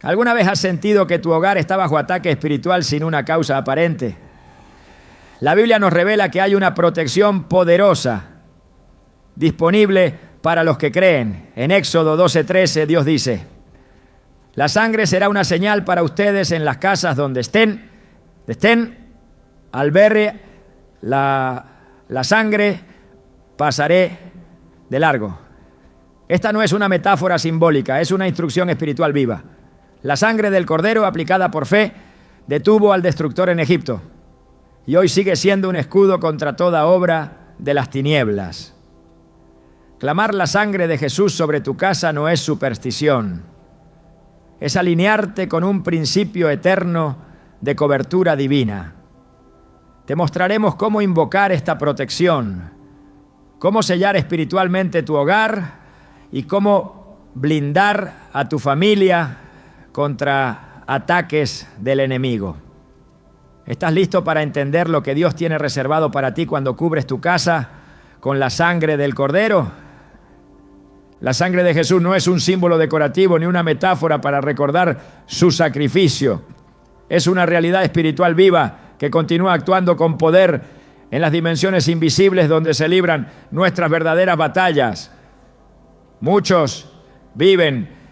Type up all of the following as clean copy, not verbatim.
¿Alguna vez has sentido que tu hogar está bajo ataque espiritual sin una causa aparente? La Biblia nos revela que hay una protección poderosa disponible para los que creen. En Éxodo 12:13 Dios dice: la sangre será una señal para ustedes en las casas donde estén. Al ver la sangre, pasaré de largo. Esta no es una metáfora simbólica, es una instrucción espiritual viva. La sangre del Cordero, aplicada por fe, detuvo al destructor en Egipto y hoy sigue siendo un escudo contra toda obra de las tinieblas. Clamar la sangre de Jesús sobre tu casa no es superstición, es alinearte con un principio eterno de cobertura divina. Te mostraremos cómo invocar esta protección, cómo sellar espiritualmente tu hogar y cómo blindar a tu familia contra ataques del enemigo. ¿Estás listo para entender lo que Dios tiene reservado para ti cuando cubres tu casa con la sangre del Cordero? La sangre de Jesús no es un símbolo decorativo ni una metáfora para recordar su sacrificio. Es una realidad espiritual viva que continúa actuando con poder en las dimensiones invisibles donde se libran nuestras verdaderas batallas. Muchos viven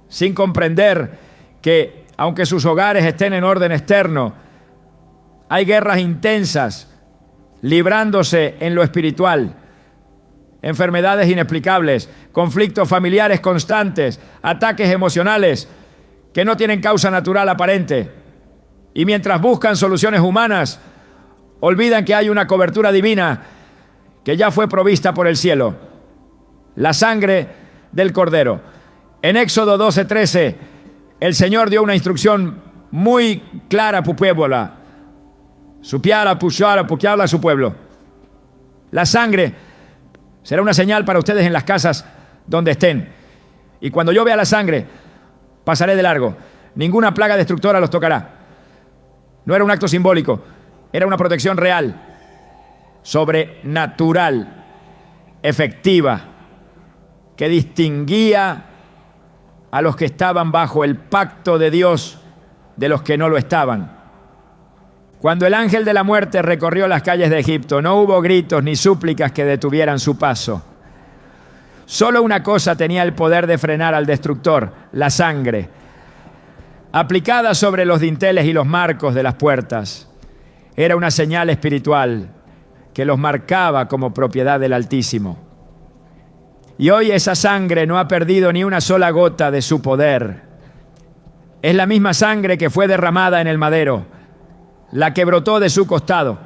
sin comprender que, aunque sus hogares estén en orden externo, hay guerras intensas librándose en lo espiritual, enfermedades inexplicables, conflictos familiares constantes, ataques emocionales que no tienen causa natural aparente. Y mientras buscan soluciones humanas, olvidan que hay una cobertura divina que ya fue provista por el cielo. La sangre del Cordero. En Éxodo 12:13, el Señor dio una instrucción muy clara a su pueblo. Pujarla a su pueblo. La sangre será una señal para ustedes en las casas donde estén. Y cuando yo vea la sangre, pasaré de largo. Ninguna plaga destructora los tocará. No era un acto simbólico, era una protección real, sobrenatural, efectiva, que distinguía a los que estaban bajo el pacto de Dios de los que no lo estaban. Cuando el ángel de la muerte recorrió las calles de Egipto, no hubo gritos ni súplicas que detuvieran su paso. Solo una cosa tenía el poder de frenar al destructor: la sangre, aplicada sobre los dinteles y los marcos de las puertas. Era una señal espiritual que los marcaba como propiedad del Altísimo. Y hoy esa sangre no ha perdido ni una sola gota de su poder. Es la misma sangre que fue derramada en el madero, la que brotó de su costado,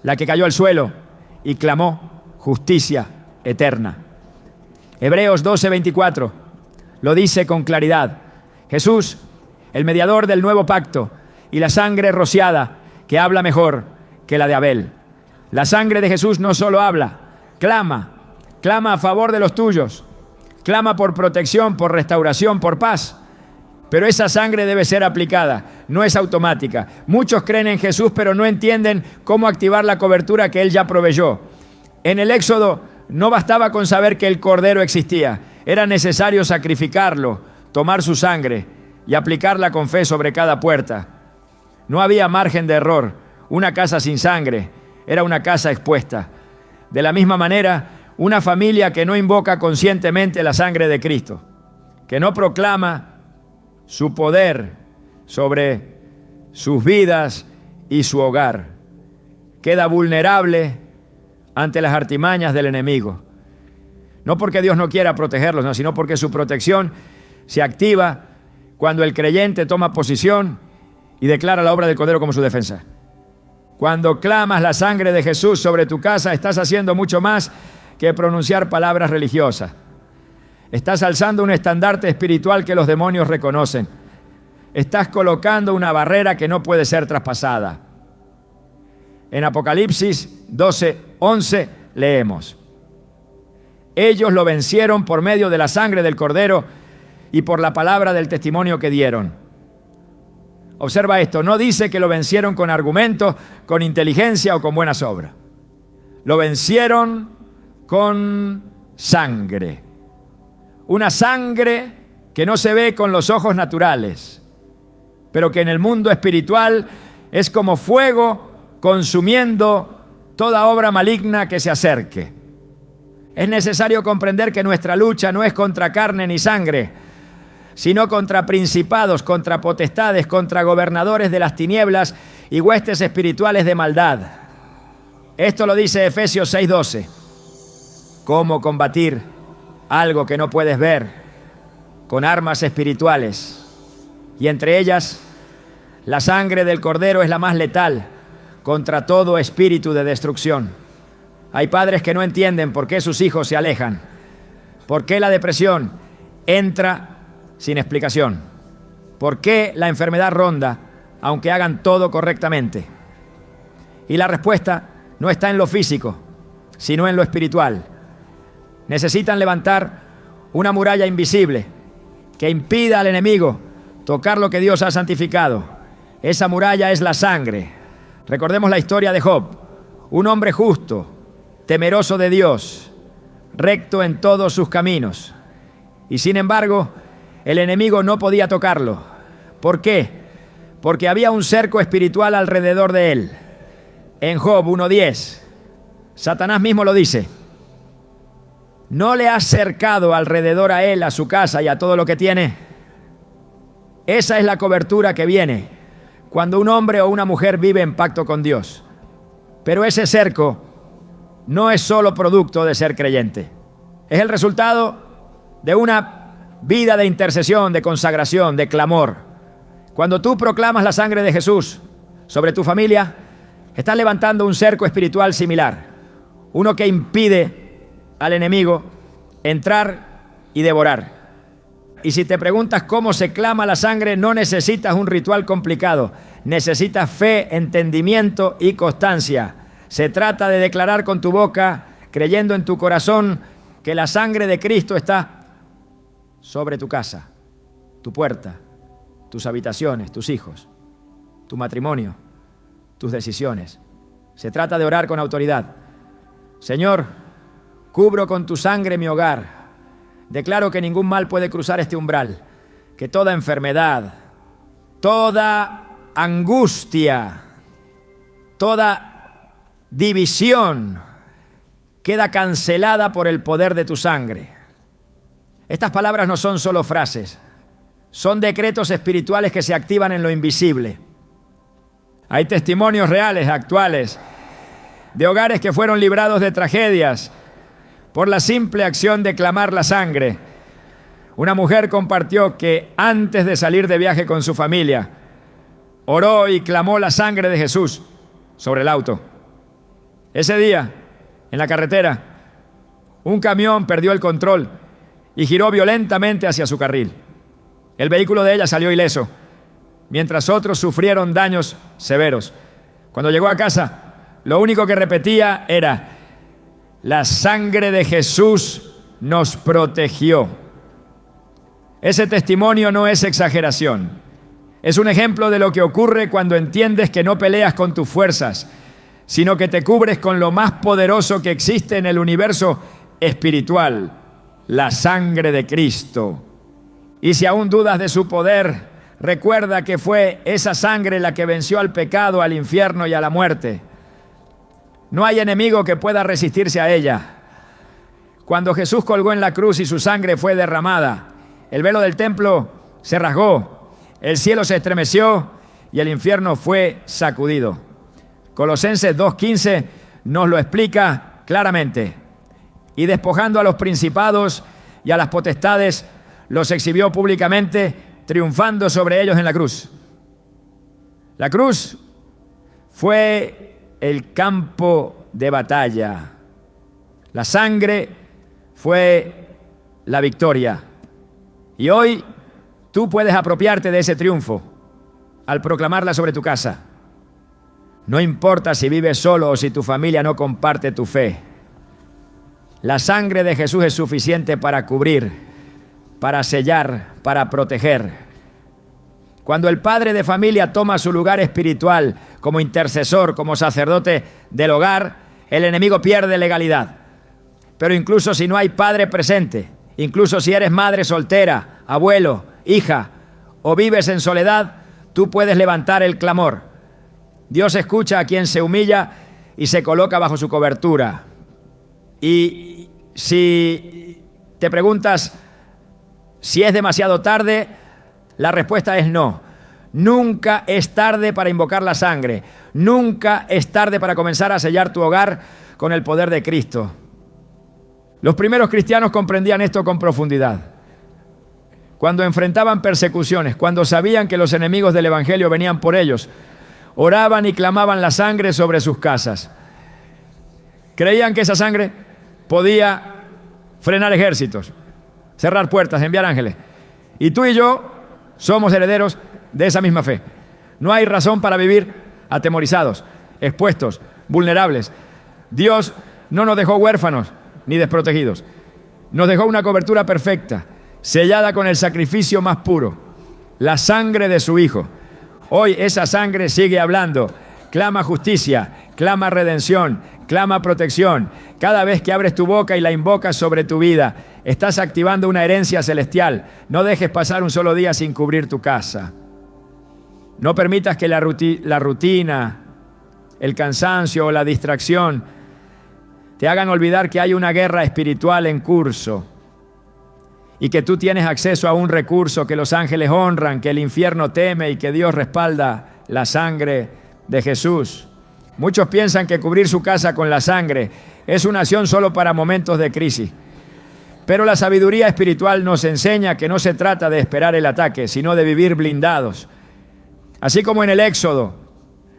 la que cayó al suelo y clamó justicia eterna. Hebreos 12:24 lo dice con claridad. Jesús, el mediador del nuevo pacto, y la sangre rociada que habla mejor que la de Abel. La sangre de Jesús no solo habla, clama a favor de los tuyos, clama por protección, por restauración, por paz. Pero esa sangre debe ser aplicada, no es automática. Muchos creen en Jesús, pero no entienden cómo activar la cobertura que Él ya proveyó. En el Éxodo no bastaba con saber que el Cordero existía, era necesario sacrificarlo, tomar su sangre y aplicarla con fe sobre cada puerta. No había margen de error. Una casa sin sangre era una casa expuesta. De la misma manera, una familia que no invoca conscientemente la sangre de Cristo, que no proclama su poder sobre sus vidas y su hogar, queda vulnerable ante las artimañas del enemigo. No porque Dios no quiera protegerlos, no, sino porque su protección se activa cuando el creyente toma posición y declara la obra del Cordero como su defensa. Cuando clamas la sangre de Jesús sobre tu casa, estás haciendo mucho más que pronunciar palabras religiosas. Estás alzando un estandarte espiritual que los demonios reconocen. Estás colocando una barrera que no puede ser traspasada. En Apocalipsis 12:11 leemos: ellos lo vencieron por medio de la sangre del Cordero y por la palabra del testimonio que dieron. Observa esto, no dice que lo vencieron con argumentos, con inteligencia o con buenas obras. Lo vencieron con sangre. Una sangre que no se ve con los ojos naturales, pero que en el mundo espiritual es como fuego consumiendo toda obra maligna que se acerque. Es necesario comprender que nuestra lucha no es contra carne ni sangre, sino contra principados, contra potestades, contra gobernadores de las tinieblas y huestes espirituales de maldad. Esto lo dice Efesios 6:12. ¿Cómo combatir algo que no puedes ver? Con armas espirituales. Y entre ellas, la sangre del Cordero es la más letal contra todo espíritu de destrucción. Hay padres que no entienden por qué sus hijos se alejan, por qué la depresión entra sin explicación, por qué la enfermedad ronda aunque hagan todo correctamente. Y la respuesta no está en lo físico, sino en lo espiritual. Necesitan levantar una muralla invisible que impida al enemigo tocar lo que Dios ha santificado. Esa muralla es la sangre. Recordemos la historia de Job, un hombre justo, temeroso de Dios, recto en todos sus caminos. Y sin embargo, el enemigo no podía tocarlo. ¿Por qué? Porque había un cerco espiritual alrededor de él. En Job 1:10, Satanás mismo lo dice. ¿No le has cercado alrededor a él, a su casa y a todo lo que tiene? Esa es la cobertura que viene cuando un hombre o una mujer vive en pacto con Dios. Pero ese cerco no es solo producto de ser creyente. Es el resultado de una vida de intercesión, de consagración, de clamor. Cuando tú proclamas la sangre de Jesús sobre tu familia, estás levantando un cerco espiritual similar. Uno que impide al enemigo entrar y devorar. Y si te preguntas cómo se clama la sangre, no necesitas un ritual complicado. Necesitas fe, entendimiento y constancia. Se trata de declarar con tu boca, creyendo en tu corazón, que la sangre de Cristo está sobre tu casa, tu puerta, tus habitaciones, tus hijos, tu matrimonio, tus decisiones. Se trata de orar con autoridad. Señor, cubro con tu sangre mi hogar. Declaro que ningún mal puede cruzar este umbral, que toda enfermedad, toda angustia, toda división queda cancelada por el poder de tu sangre. Estas palabras no son solo frases, son decretos espirituales que se activan en lo invisible. Hay testimonios reales, actuales, de hogares que fueron librados de tragedias por la simple acción de clamar la sangre. Una mujer compartió que antes de salir de viaje con su familia, oró y clamó la sangre de Jesús sobre el auto. Ese día, en la carretera, un camión perdió el control y giró violentamente hacia su carril. El vehículo de ella salió ileso, mientras otros sufrieron daños severos. Cuando llegó a casa, lo único que repetía era: la sangre de Jesús nos protegió. Ese testimonio no es exageración. Es un ejemplo de lo que ocurre cuando entiendes que no peleas con tus fuerzas, sino que te cubres con lo más poderoso que existe en el universo espiritual, la sangre de Cristo. Y si aún dudas de su poder, recuerda que fue esa sangre la que venció al pecado, al infierno y a la muerte. No hay enemigo que pueda resistirse a ella. Cuando Jesús colgó en la cruz y su sangre fue derramada, el velo del templo se rasgó, el cielo se estremeció y el infierno fue sacudido. Colosenses 2:15 nos lo explica claramente. Y despojando a los principados y a las potestades, los exhibió públicamente, triunfando sobre ellos en la cruz. La cruz fue el campo de batalla. La sangre fue la victoria. Y hoy tú puedes apropiarte de ese triunfo al proclamarla sobre tu casa. No importa si vives solo o si tu familia no comparte tu fe. La sangre de Jesús es suficiente para cubrir, para sellar, para proteger. Cuando el padre de familia toma su lugar espiritual como intercesor, como sacerdote del hogar, el enemigo pierde legalidad. Pero incluso si no hay padre presente Incluso si eres madre soltera, abuelo, hija o vives en soledad, tú puedes levantar el clamor. Dios escucha a quien se humilla y se coloca bajo su cobertura. Y si te preguntas si es demasiado tarde, la respuesta es no. Nunca es tarde para invocar la sangre. Nunca es tarde para comenzar a sellar tu hogar con el poder de Cristo. Los primeros cristianos comprendían esto con profundidad. Cuando enfrentaban persecuciones, cuando sabían que los enemigos del Evangelio venían por ellos, oraban y clamaban la sangre sobre sus casas. Creían que esa sangre podía frenar ejércitos, cerrar puertas, enviar ángeles. Y tú y yo somos herederos de esa misma fe. No hay razón para vivir atemorizados, expuestos, vulnerables. Dios no nos dejó huérfanos ni desprotegidos. Nos dejó una cobertura perfecta, sellada con el sacrificio más puro, la sangre de su Hijo. Hoy esa sangre sigue hablando, clama justicia, clama redención, clama protección. Cada vez que abres tu boca y la invocas sobre tu vida, estás activando una herencia celestial. No dejes pasar un solo día sin cubrir tu casa. No permitas que la rutina, el cansancio o la distracción te hagan olvidar que hay una guerra espiritual en curso y que tú tienes acceso a un recurso que los ángeles honran, que el infierno teme y que Dios respalda: la sangre de Jesús. Muchos piensan que cubrir su casa con la sangre es una acción solo para momentos de crisis. Pero la sabiduría espiritual nos enseña que no se trata de esperar el ataque, sino de vivir blindados. Así como en el Éxodo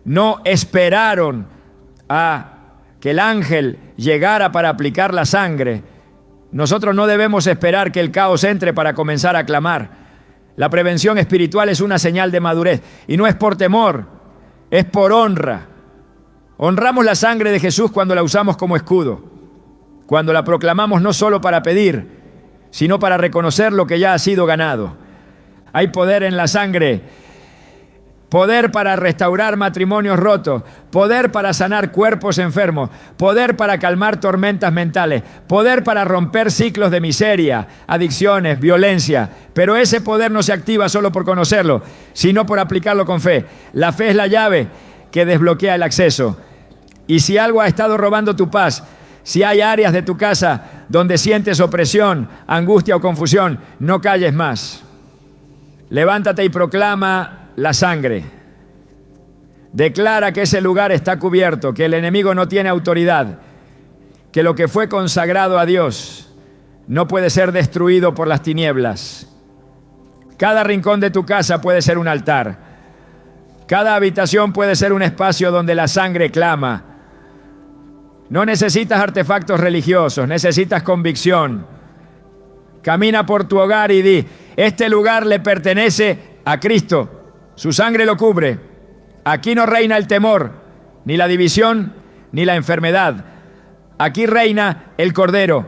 no esperaron a que el ángel llegara para aplicar la sangre, nosotros no debemos esperar que el caos entre para comenzar a clamar. La prevención espiritual es una señal de madurez y no es por temor, es por honra. Honramos la sangre de Jesús cuando la usamos como escudo, cuando la proclamamos no solo para pedir, sino para reconocer lo que ya ha sido ganado. Hay poder en la sangre, poder para restaurar matrimonios rotos, poder para sanar cuerpos enfermos, poder para calmar tormentas mentales, poder para romper ciclos de miseria, adicciones, violencia. Pero ese poder no se activa solo por conocerlo, sino por aplicarlo con fe. La fe es la llave que desbloquea el acceso. Y si algo ha estado robando tu paz, si hay áreas de tu casa donde sientes opresión, angustia o confusión, no calles más. Levántate y proclama la sangre. Declara que ese lugar está cubierto, que el enemigo no tiene autoridad, que lo que fue consagrado a Dios no puede ser destruido por las tinieblas. Cada rincón de tu casa puede ser un altar. Cada habitación puede ser un espacio donde la sangre clama. No necesitas artefactos religiosos, necesitas convicción. Camina por tu hogar y di: este lugar le pertenece a Cristo. Su sangre lo cubre. Aquí no reina el temor, ni la división, ni la enfermedad. Aquí reina el Cordero.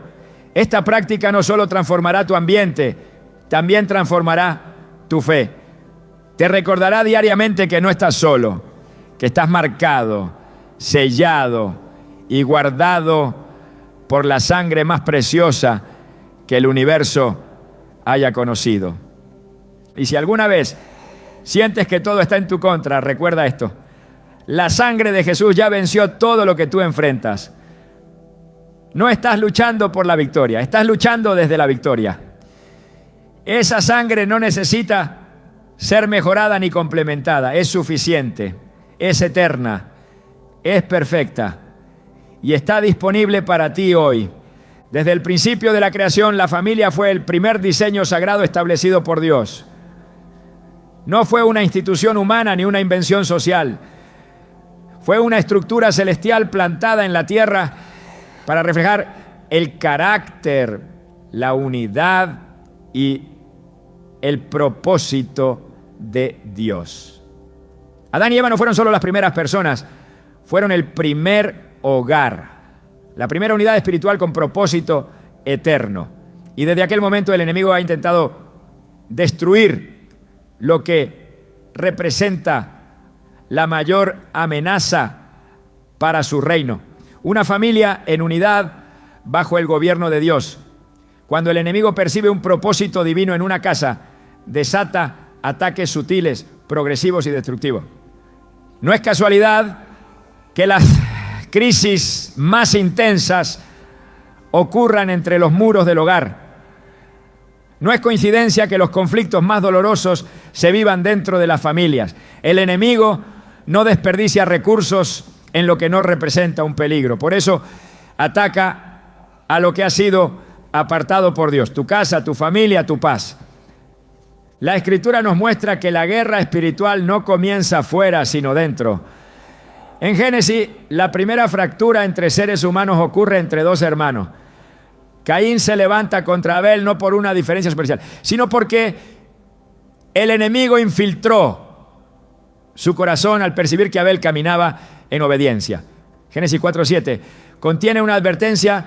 Esta práctica no solo transformará tu ambiente, también transformará tu fe. Te recordará diariamente que no estás solo, que estás marcado, sellado y guardado por la sangre más preciosa que el universo haya conocido. Y si alguna vez sientes que todo está en tu contra, recuerda esto: la sangre de Jesús ya venció todo lo que tú enfrentas. No estás luchando por la victoria, estás luchando desde la victoria. Esa sangre no necesita ser mejorada ni complementada, es suficiente, es eterna, es perfecta y está disponible para ti hoy. Desde el principio de la creación, la familia fue el primer diseño sagrado establecido por Dios. No fue una institución humana ni una invención social. Fue una estructura celestial plantada en la tierra para reflejar el carácter, la unidad y el propósito de Dios. Adán y Eva no fueron solo las primeras personas, fueron el primer hogar, la primera unidad espiritual con propósito eterno. Y desde aquel momento el enemigo ha intentado destruir lo que representa la mayor amenaza para su reino. Una familia en unidad bajo el gobierno de Dios. Cuando el enemigo percibe un propósito divino en una casa, desata ataques sutiles, progresivos y destructivos. No es casualidad que las crisis más intensas ocurran entre los muros del hogar. No es coincidencia que los conflictos más dolorosos se vivan dentro de las familias. El enemigo no desperdicia recursos en lo que no representa un peligro. Por eso ataca a lo que ha sido apartado por Dios: tu casa, tu familia, tu paz. La Escritura nos muestra que la guerra espiritual no comienza afuera, sino dentro. En Génesis, la primera fractura entre seres humanos ocurre entre dos hermanos. Caín se levanta contra Abel no por una diferencia superficial, sino porque el enemigo infiltró su corazón al percibir que Abel caminaba en obediencia. Génesis 4:7 contiene una advertencia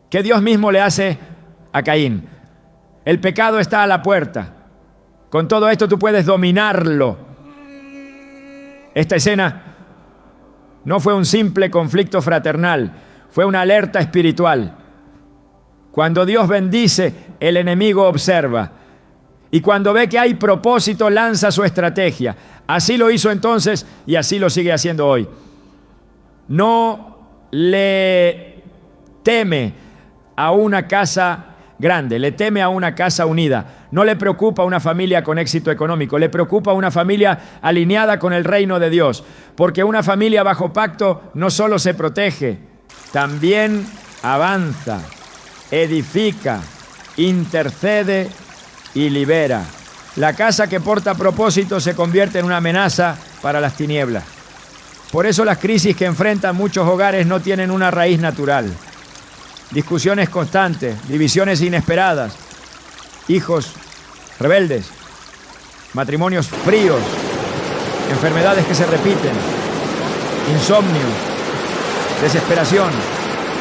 que Dios mismo le hace a Caín. El pecado está a la puerta. Con todo esto tú puedes dominarlo. Esta escena no fue un simple conflicto fraternal, fue una alerta espiritual. Cuando Dios bendice, el enemigo observa. Y cuando ve que hay propósito, lanza su estrategia. Así lo hizo entonces y así lo sigue haciendo hoy. No le teme a una casa grande, le teme a una casa unida. No le preocupa una familia con éxito económico, le preocupa una familia alineada con el reino de Dios. Porque una familia bajo pacto no solo se protege, también avanza, edifica, intercede y libera. La casa que porta propósito se convierte en una amenaza para las tinieblas. Por eso las crisis que enfrentan muchos hogares no tienen una raíz natural. Discusiones constantes, divisiones inesperadas, hijos rebeldes, matrimonios fríos, enfermedades que se repiten, insomnio, desesperación,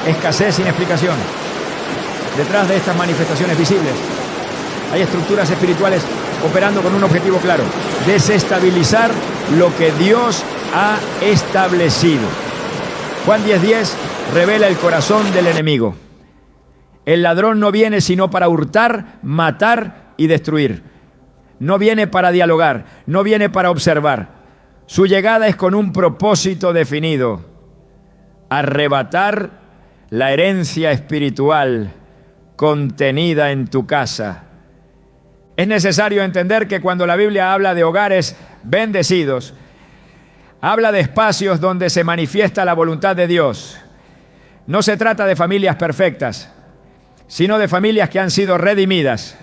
escasez sin explicación. Detrás de estas manifestaciones visibles hay estructuras espirituales operando con un objetivo claro: desestabilizar lo que Dios ha establecido. Juan 10:10 revela el corazón del enemigo. El ladrón no viene sino para hurtar, matar y destruir. No viene para dialogar, no viene para observar. Su llegada es con un propósito definido: arrebatar la herencia espiritual contenida en tu casa. Es necesario entender que cuando la Biblia habla de hogares bendecidos, habla de espacios donde se manifiesta la voluntad de Dios. No se trata de familias perfectas, sino de familias que han sido redimidas,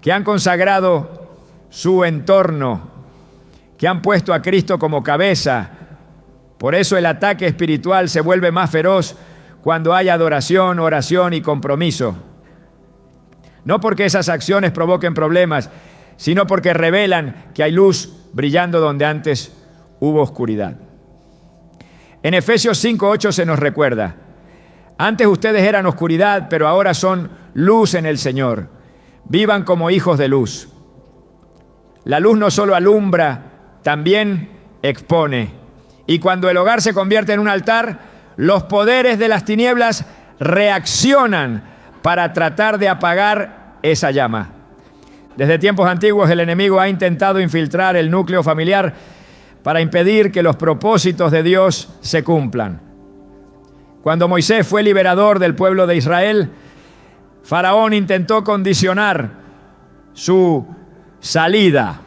que han consagrado su entorno, que han puesto a Cristo como cabeza. Por eso el ataque espiritual se vuelve más feroz cuando hay adoración, oración y compromiso. No porque esas acciones provoquen problemas, sino porque revelan que hay luz brillando donde antes hubo oscuridad. En Efesios 5:8 se nos recuerda: antes ustedes eran oscuridad, pero ahora son luz en el Señor. Vivan como hijos de luz. La luz no solo alumbra, también expone. Y cuando el hogar se convierte en un altar, los poderes de las tinieblas reaccionan para tratar de apagar esa llama. Desde tiempos antiguos el enemigo ha intentado infiltrar el núcleo familiar para impedir que los propósitos de Dios se cumplan. Cuando Moisés fue liberador del pueblo de Israel, Faraón intentó condicionar su salida.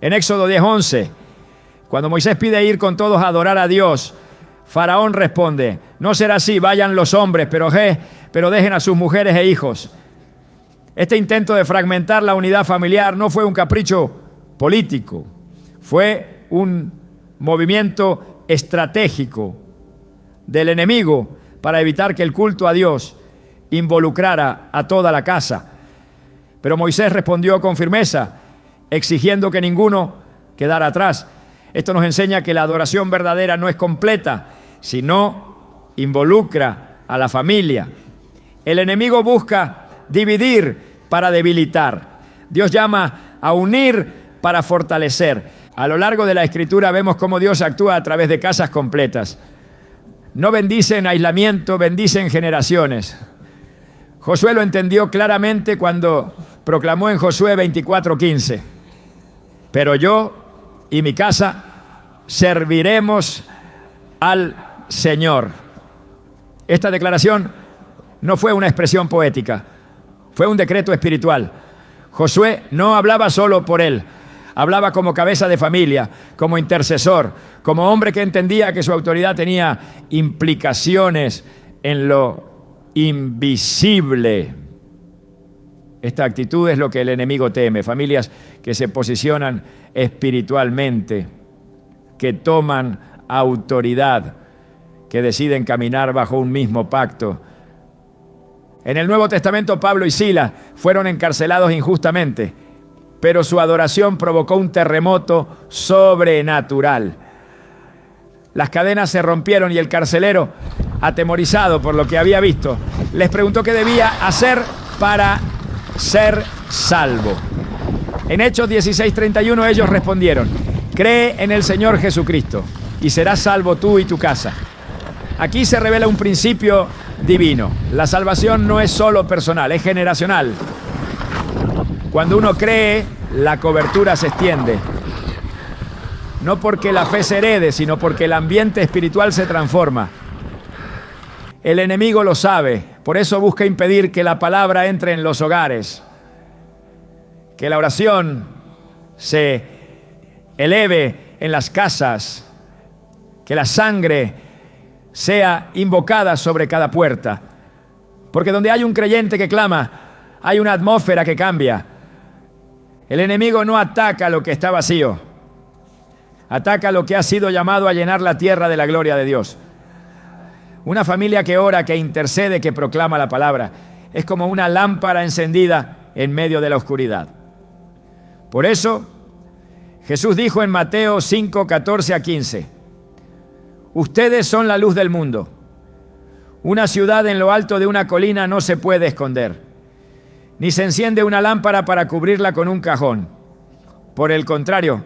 En Éxodo 10:11, cuando Moisés pide ir con todos a adorar a Dios, Faraón responde: no será así, vayan los hombres, pero dejen a sus mujeres e hijos. Este intento de fragmentar la unidad familiar no fue un capricho político, fue un movimiento estratégico del enemigo para evitar que el culto a Dios involucrara a toda la casa. Pero Moisés respondió con firmeza, exigiendo que ninguno quedara atrás. Esto nos enseña que la adoración verdadera no es completa, sino involucra a la familia. El enemigo busca dividir para debilitar. Dios llama a unir para fortalecer. A lo largo de la Escritura vemos cómo Dios actúa a través de casas completas. No bendice en aislamiento, bendice en generaciones. Josué lo entendió claramente cuando proclamó en Josué 24:15: pero yo y mi casa serviremos al Señor. Esta declaración no fue una expresión poética, fue un decreto espiritual. Josué no hablaba solo por él, hablaba como cabeza de familia, como intercesor, como hombre que entendía que su autoridad tenía implicaciones en lo invisible. Esta actitud es lo que el enemigo teme: familias que se posicionan espiritualmente, que toman autoridad, que deciden caminar bajo un mismo pacto. En el Nuevo Testamento, Pablo y Silas fueron encarcelados injustamente, pero su adoración provocó un terremoto sobrenatural. Las cadenas se rompieron y el carcelero, atemorizado por lo que había visto, les preguntó qué debía hacer para ser salvo. En Hechos 16:31 ellos respondieron: cree en el Señor Jesucristo y serás salvo tú y tu casa. Aquí se revela un principio divino. La salvación no es solo personal, es generacional. Cuando uno cree, la cobertura se extiende. No porque la fe se herede, sino porque el ambiente espiritual se transforma. El enemigo lo sabe, por eso busca impedir que la palabra entre en los hogares, que la oración se eleve en las casas, que la sangre sea invocada sobre cada puerta. Porque donde hay un creyente que clama, hay una atmósfera que cambia. El enemigo no ataca lo que está vacío, ataca lo que ha sido llamado a llenar la tierra de la gloria de Dios. Una familia que ora, que intercede, que proclama la palabra, es como una lámpara encendida en medio de la oscuridad. Por eso, Jesús dijo en Mateo 5:14-15: ustedes son la luz del mundo. Una ciudad en lo alto de una colina no se puede esconder, ni se enciende una lámpara para cubrirla con un cajón. Por el contrario,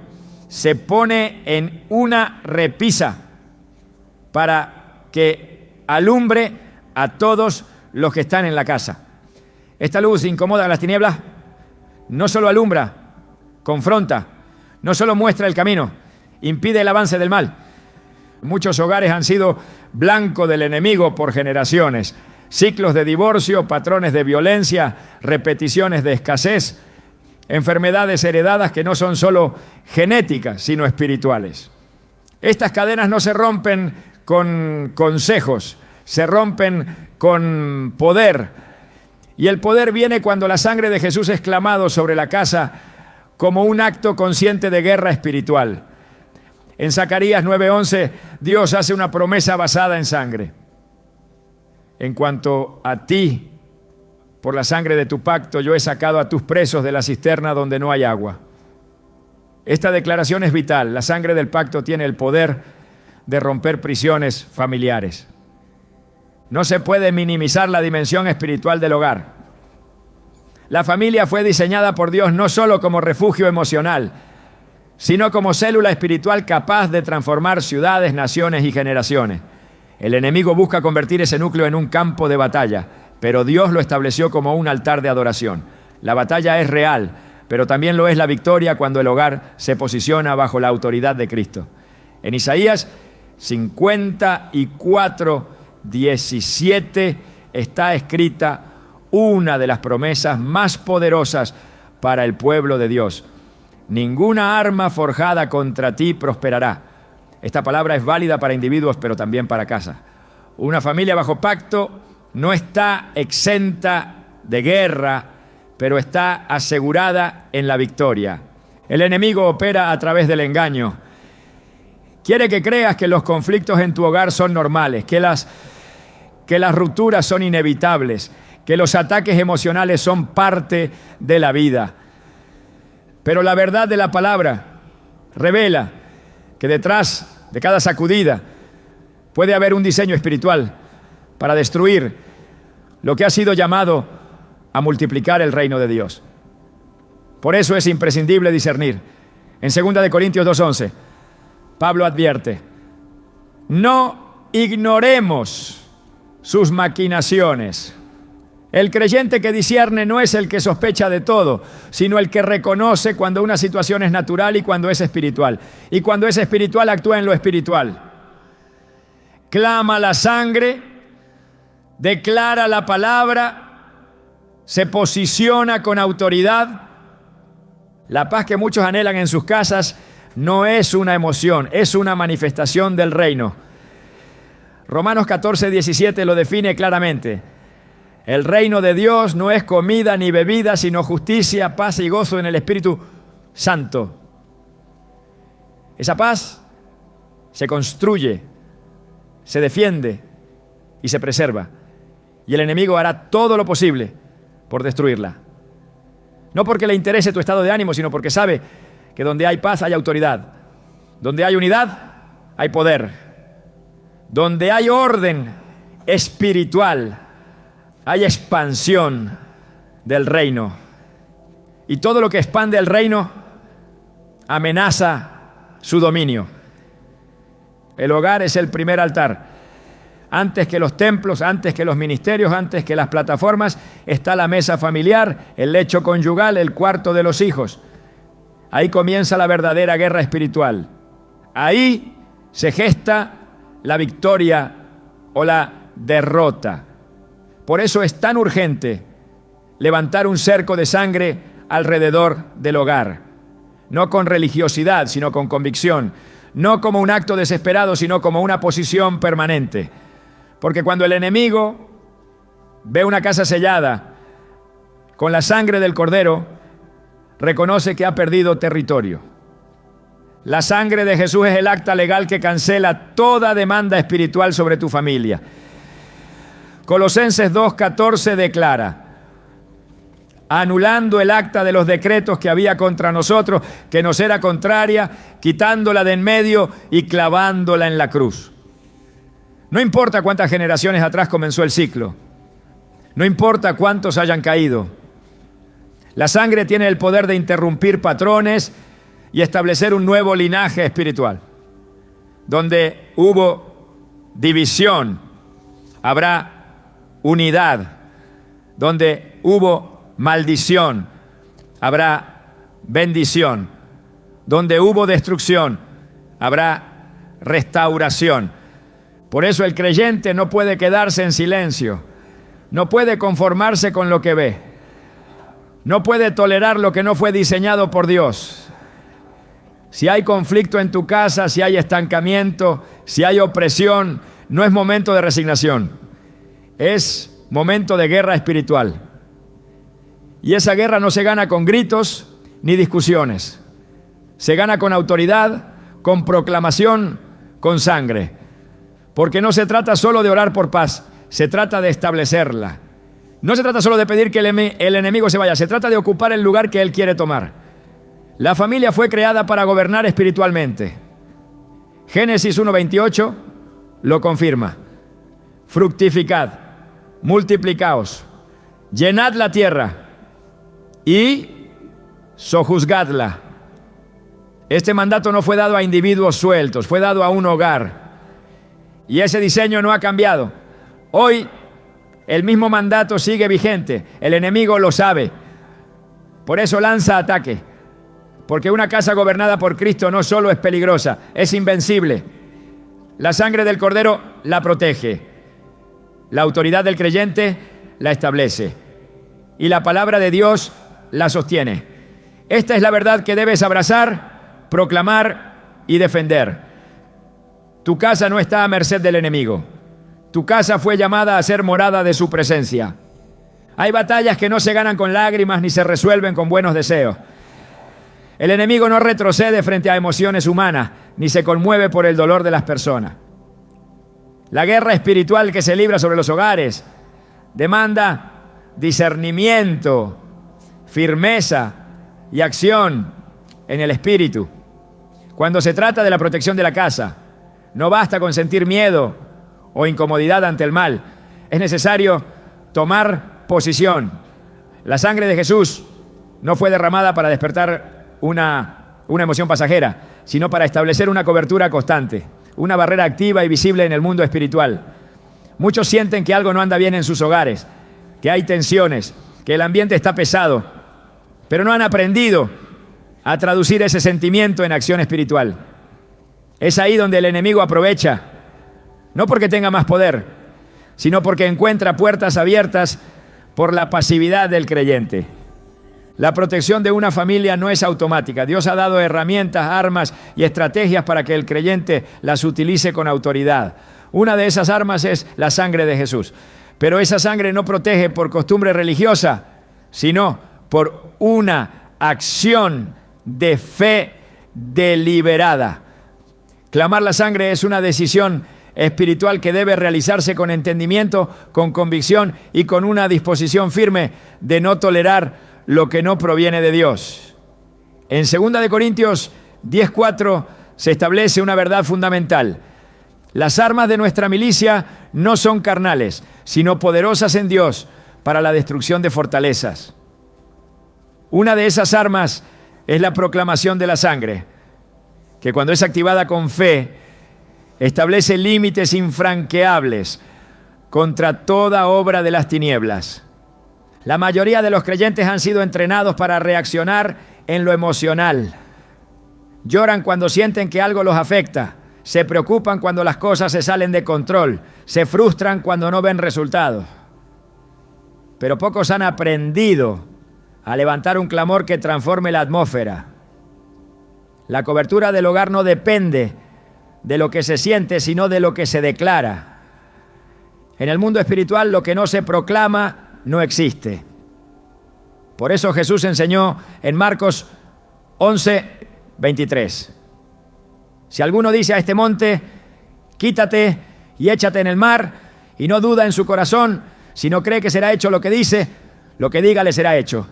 se pone en una repisa para que alumbre a todos los que están en la casa. Esta luz incomoda a las tinieblas, no solo alumbra, confronta, no solo muestra el camino, impide el avance del mal. Muchos hogares han sido blanco del enemigo por generaciones. Ciclos de divorcio, patrones de violencia, repeticiones de escasez, enfermedades heredadas que no son solo genéticas, sino espirituales. Estas cadenas no se rompen con consejos, se rompen con poder. Y el poder viene cuando la sangre de Jesús es clamado sobre la casa como un acto consciente de guerra espiritual. En Zacarías 9:11, Dios hace una promesa basada en sangre. En cuanto a ti, por la sangre de tu pacto, yo he sacado a tus presos de la cisterna donde no hay agua. Esta declaración es vital. La sangre del pacto tiene el poder de romper prisiones familiares. No se puede minimizar la dimensión espiritual del hogar. La familia fue diseñada por Dios no solo como refugio emocional, sino como célula espiritual capaz de transformar ciudades, naciones y generaciones. El enemigo busca convertir ese núcleo en un campo de batalla, pero Dios lo estableció como un altar de adoración. La batalla es real, pero también lo es la victoria cuando el hogar se posiciona bajo la autoridad de Cristo. En Isaías 54:17 está escrita una de las promesas más poderosas para el pueblo de Dios: ninguna arma forjada contra ti prosperará. Esta palabra es válida para individuos, pero también para casas. Una familia bajo pacto no está exenta de guerra, pero está asegurada en la victoria. El enemigo opera a través del engaño. Quiere que creas que los conflictos en tu hogar son normales, que las rupturas son inevitables, que los ataques emocionales son parte de la vida. Pero la verdad de la palabra revela que detrás de cada sacudida puede haber un diseño espiritual para destruir lo que ha sido llamado a multiplicar el reino de Dios. Por eso es imprescindible discernir. En 2 Corintios 2:11, Pablo advierte: no ignoremos sus maquinaciones. El creyente que discierne no es el que sospecha de todo, sino el que reconoce cuando una situación es natural y cuando es espiritual. Y cuando es espiritual, actúa en lo espiritual. Clama la sangre, declara la palabra, se posiciona con autoridad. La paz que muchos anhelan en sus casas no es una emoción, es una manifestación del reino. Romanos 14:17 lo define claramente. El reino de Dios no es comida ni bebida, sino justicia, paz y gozo en el Espíritu Santo. Esa paz se construye, se defiende y se preserva. Y el enemigo hará todo lo posible por destruirla. No porque le interese tu estado de ánimo, sino porque sabe que donde hay paz hay autoridad. Donde hay unidad hay poder. Donde hay orden espiritual hay expansión del reino. Y todo lo que expande el reino amenaza su dominio. El hogar es el primer altar. Antes que los templos, antes que los ministerios, antes que las plataformas, está la mesa familiar, el lecho conyugal, el cuarto de los hijos. Ahí comienza la verdadera guerra espiritual. Ahí se gesta la victoria o la derrota. Por eso es tan urgente levantar un cerco de sangre alrededor del hogar. No con religiosidad, sino con convicción. No como un acto desesperado, sino como una posición permanente. Porque cuando el enemigo ve una casa sellada con la sangre del Cordero, reconoce que ha perdido territorio. La sangre de Jesús es el acta legal que cancela toda demanda espiritual sobre tu familia. Colosenses 2:14 declara: anulando el acta de los decretos que había contra nosotros, que nos era contraria, quitándola de en medio y clavándola en la cruz. No importa cuántas generaciones atrás comenzó el ciclo, no importa cuántos hayan caído, la sangre tiene el poder de interrumpir patrones y establecer un nuevo linaje espiritual. Donde hubo división, habrá unidad. Donde hubo maldición, habrá bendición. Donde hubo destrucción, habrá restauración. Por eso el creyente no puede quedarse en silencio, no puede conformarse con lo que ve, no puede tolerar lo que no fue diseñado por Dios. Si hay conflicto en tu casa, si hay estancamiento, si hay opresión, no es momento de resignación, es momento de guerra espiritual. Y esa guerra no se gana con gritos ni discusiones, se gana con autoridad, con proclamación, con sangre. Porque no se trata solo de orar por paz, se trata de establecerla. No se trata solo de pedir que el enemigo se vaya, se trata de ocupar el lugar que él quiere tomar. La familia fue creada para gobernar espiritualmente. Génesis 1:28 lo confirma. Fructificad, multiplicaos, llenad la tierra y sojuzgadla. Este mandato no fue dado a individuos sueltos, fue dado a un hogar. Y ese diseño no ha cambiado. Hoy el mismo mandato sigue vigente. El enemigo lo sabe. Por eso lanza ataque. Porque una casa gobernada por Cristo no solo es peligrosa, es invencible. La sangre del Cordero la protege. La autoridad del creyente la establece. Y la palabra de Dios la sostiene. Esta es la verdad que debes abrazar, proclamar y defender. Tu casa no está a merced del enemigo. Tu casa fue llamada a ser morada de su presencia. Hay batallas que no se ganan con lágrimas ni se resuelven con buenos deseos. El enemigo no retrocede frente a emociones humanas, ni se conmueve por el dolor de las personas. La guerra espiritual que se libra sobre los hogares demanda discernimiento, firmeza y acción en el espíritu. Cuando se trata de la protección de la casa, no basta con sentir miedo o incomodidad ante el mal. Es necesario tomar posición. La sangre de Jesús no fue derramada para despertar una emoción pasajera, sino para establecer una cobertura constante, una barrera activa y visible en el mundo espiritual. Muchos sienten que algo no anda bien en sus hogares, que hay tensiones, que el ambiente está pesado, pero no han aprendido a traducir ese sentimiento en acción espiritual. Es ahí donde el enemigo aprovecha, no porque tenga más poder, sino porque encuentra puertas abiertas por la pasividad del creyente. La protección de una familia no es automática. Dios ha dado herramientas, armas y estrategias para que el creyente las utilice con autoridad. Una de esas armas es la sangre de Jesús. Pero esa sangre no protege por costumbre religiosa, sino por una acción de fe deliberada. Clamar la sangre es una decisión espiritual que debe realizarse con entendimiento, con convicción y con una disposición firme de no tolerar lo que no proviene de Dios. En 2 de Corintios 10:4 se establece una verdad fundamental. Las armas de nuestra milicia no son carnales, sino poderosas en Dios para la destrucción de fortalezas. Una de esas armas es la proclamación de la sangre, que cuando es activada con fe, establece límites infranqueables contra toda obra de las tinieblas. La mayoría de los creyentes han sido entrenados para reaccionar en lo emocional. Lloran cuando sienten que algo los afecta. Se preocupan cuando las cosas se salen de control. Se frustran cuando no ven resultados. Pero pocos han aprendido a levantar un clamor que transforme la atmósfera. La cobertura del hogar no depende de lo que se siente, sino de lo que se declara. En el mundo espiritual, lo que no se proclama no existe. Por eso Jesús enseñó en Marcos 11:23. Si alguno dice a este monte, quítate y échate en el mar, y no duda en su corazón, sino cree que será hecho lo que dice, lo que diga le será hecho.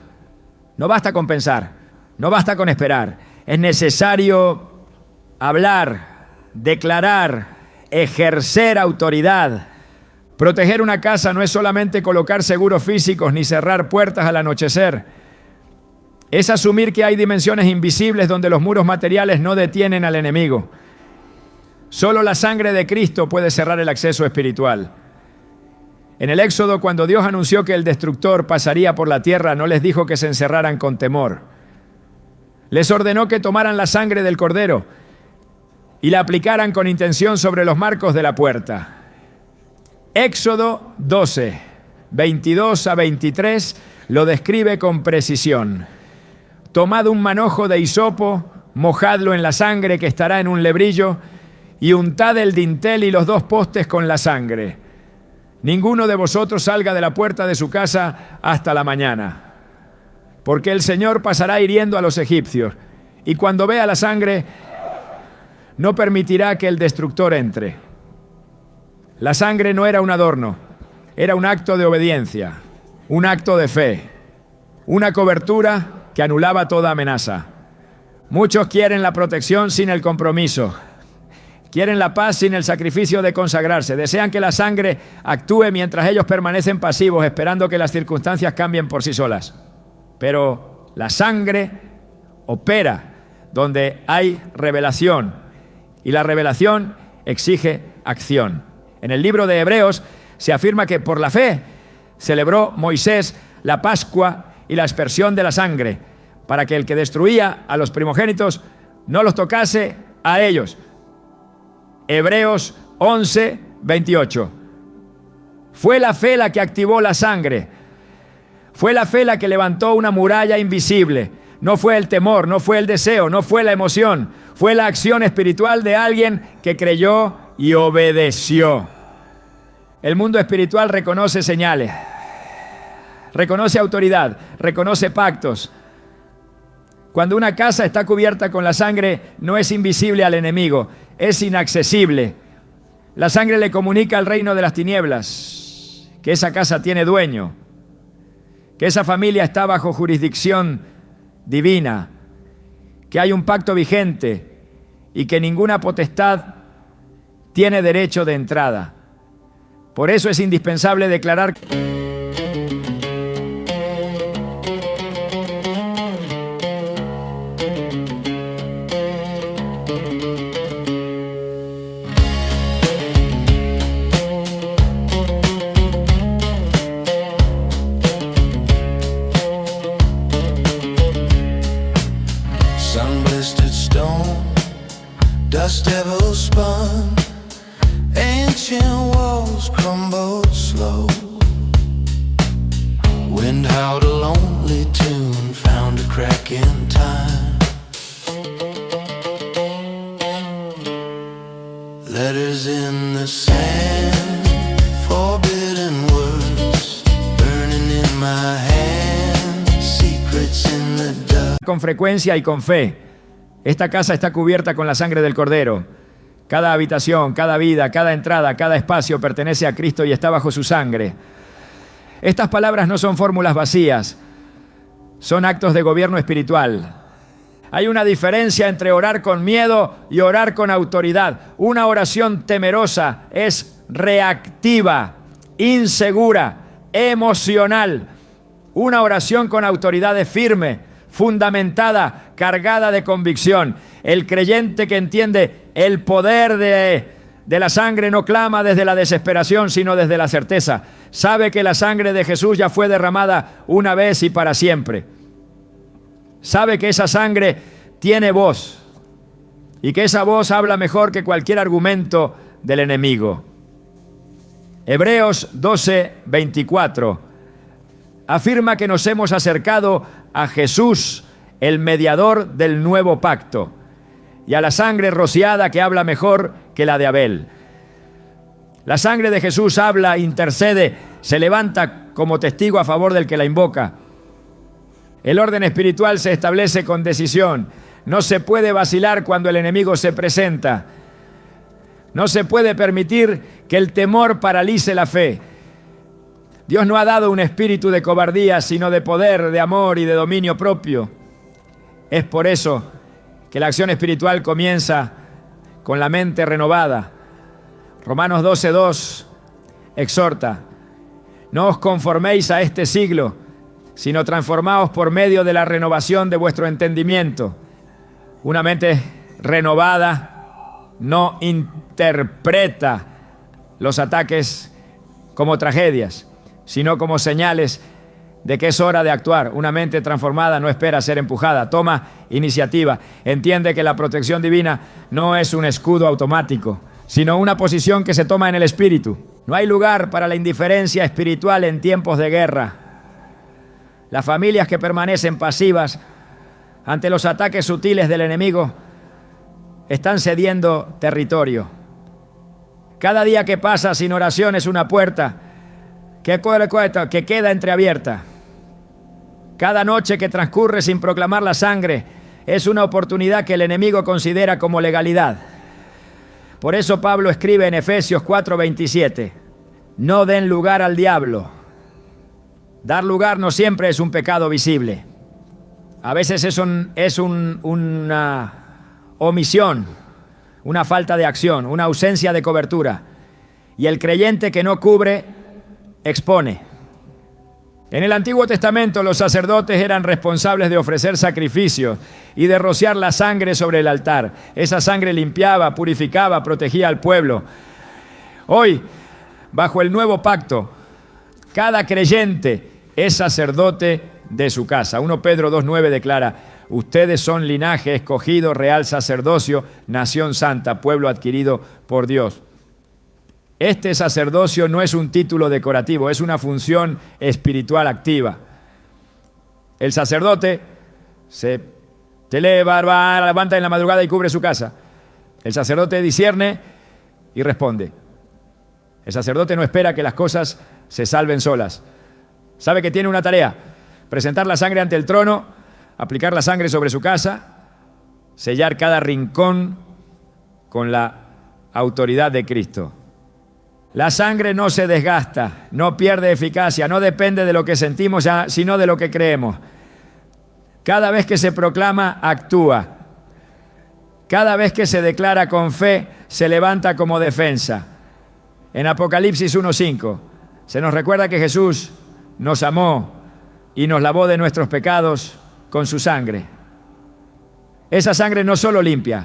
No basta con pensar, no basta con esperar. Es necesario hablar, declarar, ejercer autoridad. Proteger una casa no es solamente colocar seguros físicos ni cerrar puertas al anochecer. Es asumir que hay dimensiones invisibles donde los muros materiales no detienen al enemigo. Solo la sangre de Cristo puede cerrar el acceso espiritual. En el Éxodo, cuando Dios anunció que el destructor pasaría por la tierra, no les dijo que se encerraran con temor. Les ordenó que tomaran la sangre del cordero y la aplicaran con intención sobre los marcos de la puerta. Éxodo 12, 22 a 23 lo describe con precisión. Tomad un manojo de hisopo, mojadlo en la sangre que estará en un lebrillo y untad el dintel y los 2 postes con la sangre. Ninguno de vosotros salga de la puerta de su casa hasta la mañana, porque el Señor pasará hiriendo a los egipcios y cuando vea la sangre no permitirá que el destructor entre. La sangre no era un adorno, era un acto de obediencia, un acto de fe, una cobertura que anulaba toda amenaza. Muchos quieren la protección sin el compromiso, quieren la paz sin el sacrificio de consagrarse, desean que la sangre actúe mientras ellos permanecen pasivos, esperando que las circunstancias cambien por sí solas. Pero la sangre opera donde hay revelación, y la revelación exige acción. En el libro de Hebreos se afirma que por la fe celebró Moisés la Pascua y la aspersión de la sangre, para que el que destruía a los primogénitos no los tocase a ellos. Hebreos 11:28. Fue la fe la que activó la sangre. Fue la fe la que levantó una muralla invisible. No fue el temor, no fue el deseo, no fue la emoción. Fue la acción espiritual de alguien que creyó y obedeció. El mundo espiritual reconoce señales, reconoce autoridad, reconoce pactos. Cuando una casa está cubierta con la sangre, no es invisible al enemigo, es inaccesible. La sangre le comunica al reino de las tinieblas que esa casa tiene dueño, que esa familia está bajo jurisdicción divina, que hay un pacto vigente y que ninguna potestad tiene derecho de entrada. Por eso es indispensable declarar Dust devils spun, ancient walls crumbled slow. Wind howled a lonely tune, found a crack in time. Letters in the sand, forbidden words, burning in my hand, secrets in the dust. Con frecuencia y con fe. Esta casa está cubierta con la sangre del Cordero. Cada habitación, cada vida, cada entrada, cada espacio pertenece a Cristo y está bajo su sangre. Estas palabras no son fórmulas vacías, son actos de gobierno espiritual. Hay una diferencia entre orar con miedo y orar con autoridad. Una oración temerosa es reactiva, insegura, emocional. Una oración con autoridad es firme, fundamentada, cargada de convicción. El creyente que entiende el poder de la sangre no clama desde la desesperación, sino desde la certeza. Sabe que la sangre de Jesús ya fue derramada una vez y para siempre. Sabe que esa sangre tiene voz y que esa voz habla mejor que cualquier argumento del enemigo. Hebreos 12:24 afirma que nos hemos acercado a Jesús, el mediador del nuevo pacto, y a la sangre rociada que habla mejor que la de Abel. La sangre de Jesús habla, intercede, se levanta como testigo a favor del que la invoca. El orden espiritual se establece con decisión. No se puede vacilar cuando el enemigo se presenta. No se puede permitir que el temor paralice la fe. Dios no ha dado un espíritu de cobardía, sino de poder, de amor y de dominio propio. Es por eso que la acción espiritual comienza con la mente renovada. Romanos 12:2 exhorta: no os conforméis a este siglo, sino transformaos por medio de la renovación de vuestro entendimiento. Una mente renovada no interpreta los ataques como tragedias, sino como señales de que es hora de actuar. Una mente transformada no espera ser empujada, toma iniciativa, entiende que la protección divina no es un escudo automático, sino una posición que se toma en el espíritu. No hay lugar para la indiferencia espiritual en tiempos de guerra. Las familias que permanecen pasivas ante los ataques sutiles del enemigo están cediendo territorio. Cada día que pasa sin oración es una puerta que queda entreabierta. Cada noche que transcurre sin proclamar la sangre es una oportunidad que el enemigo considera como legalidad. Por eso Pablo escribe en Efesios 4:27, no den lugar al diablo. Dar lugar no siempre es un pecado visible. A veces es una omisión, una falta de acción, una ausencia de cobertura. Y el creyente que no cubre, expone. En el Antiguo Testamento los sacerdotes eran responsables de ofrecer sacrificios y de rociar la sangre sobre el altar. Esa sangre limpiaba, purificaba, protegía al pueblo. Hoy, bajo el nuevo pacto, cada creyente es sacerdote de su casa. 1 Pedro 2:9 declara: ustedes son linaje escogido, real sacerdocio, nación santa, pueblo adquirido por Dios. Este sacerdocio no es un título decorativo, es una función espiritual activa. El sacerdote se levanta en la madrugada y cubre su casa. El sacerdote discierne y responde. El sacerdote no espera que las cosas se salven solas. Sabe que tiene una tarea: presentar la sangre ante el trono, aplicar la sangre sobre su casa, sellar cada rincón con la autoridad de Cristo. La sangre no se desgasta, no pierde eficacia, no depende de lo que sentimos, sino de lo que creemos. Cada vez que se proclama, actúa. Cada vez que se declara con fe, se levanta como defensa. En Apocalipsis 1:5 se nos recuerda que Jesús nos amó y nos lavó de nuestros pecados con su sangre. Esa sangre no solo limpia,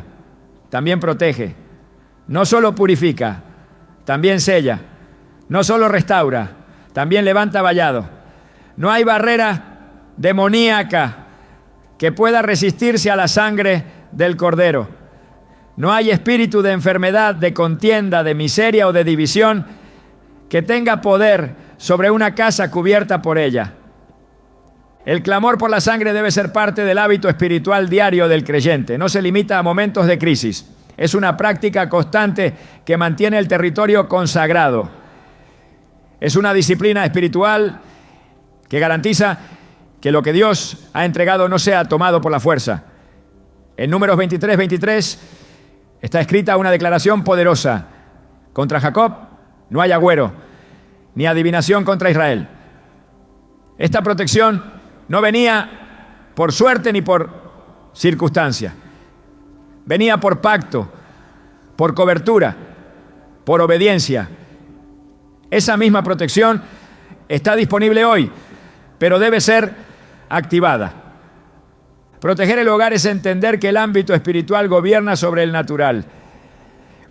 también protege. No solo purifica, también sella. No solo restaura, también levanta vallado. No hay barrera demoníaca que pueda resistirse a la sangre del Cordero. No hay espíritu de enfermedad, de contienda, de miseria o de división que tenga poder sobre una casa cubierta por ella. El clamor por la sangre debe ser parte del hábito espiritual diario del creyente. No se limita a momentos de crisis. Es una práctica constante que mantiene el territorio consagrado. Es una disciplina espiritual que garantiza que lo que Dios ha entregado no sea tomado por la fuerza. En Números 23:23 está escrita una declaración poderosa. Contra Jacob no hay agüero, ni adivinación contra Israel. Esta protección no venía por suerte ni por circunstancia. Venía por pacto, por cobertura, por obediencia. Esa misma protección está disponible hoy, pero debe ser activada. Proteger el hogar es entender que el ámbito espiritual gobierna sobre el natural.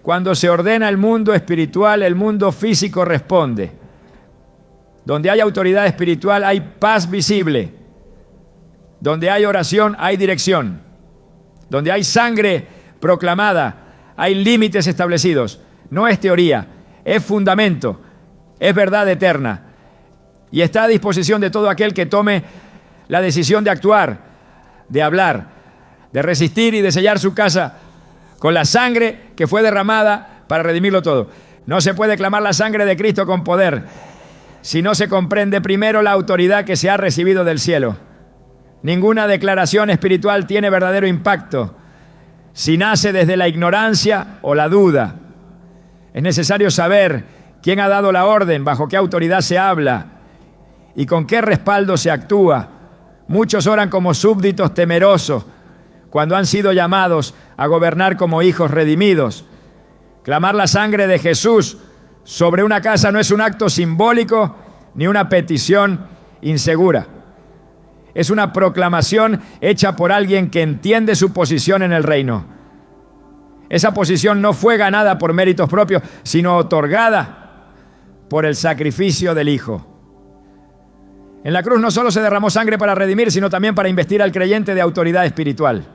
Cuando se ordena el mundo espiritual, el mundo físico responde. Donde hay autoridad espiritual hay paz visible. Donde hay oración hay dirección. Donde hay sangre proclamada hay límites establecidos. No es teoría, es fundamento, es verdad eterna. Y está a disposición de todo aquel que tome la decisión de actuar, de hablar, de resistir y de sellar su casa con la sangre que fue derramada para redimirlo todo. No se puede clamar la sangre de Cristo con poder si no se comprende primero la autoridad que se ha recibido del cielo. Ninguna declaración espiritual tiene verdadero impacto si nace desde la ignorancia o la duda. Es necesario saber quién ha dado la orden, bajo qué autoridad se habla y con qué respaldo se actúa. Muchos oran como súbditos temerosos cuando han sido llamados a gobernar como hijos redimidos. Clamar la sangre de Jesús sobre una casa no es un acto simbólico ni una petición insegura. Es una proclamación hecha por alguien que entiende su posición en el reino. Esa posición no fue ganada por méritos propios, sino otorgada por el sacrificio del Hijo. En la cruz no solo se derramó sangre para redimir, sino también para investir al creyente de autoridad espiritual.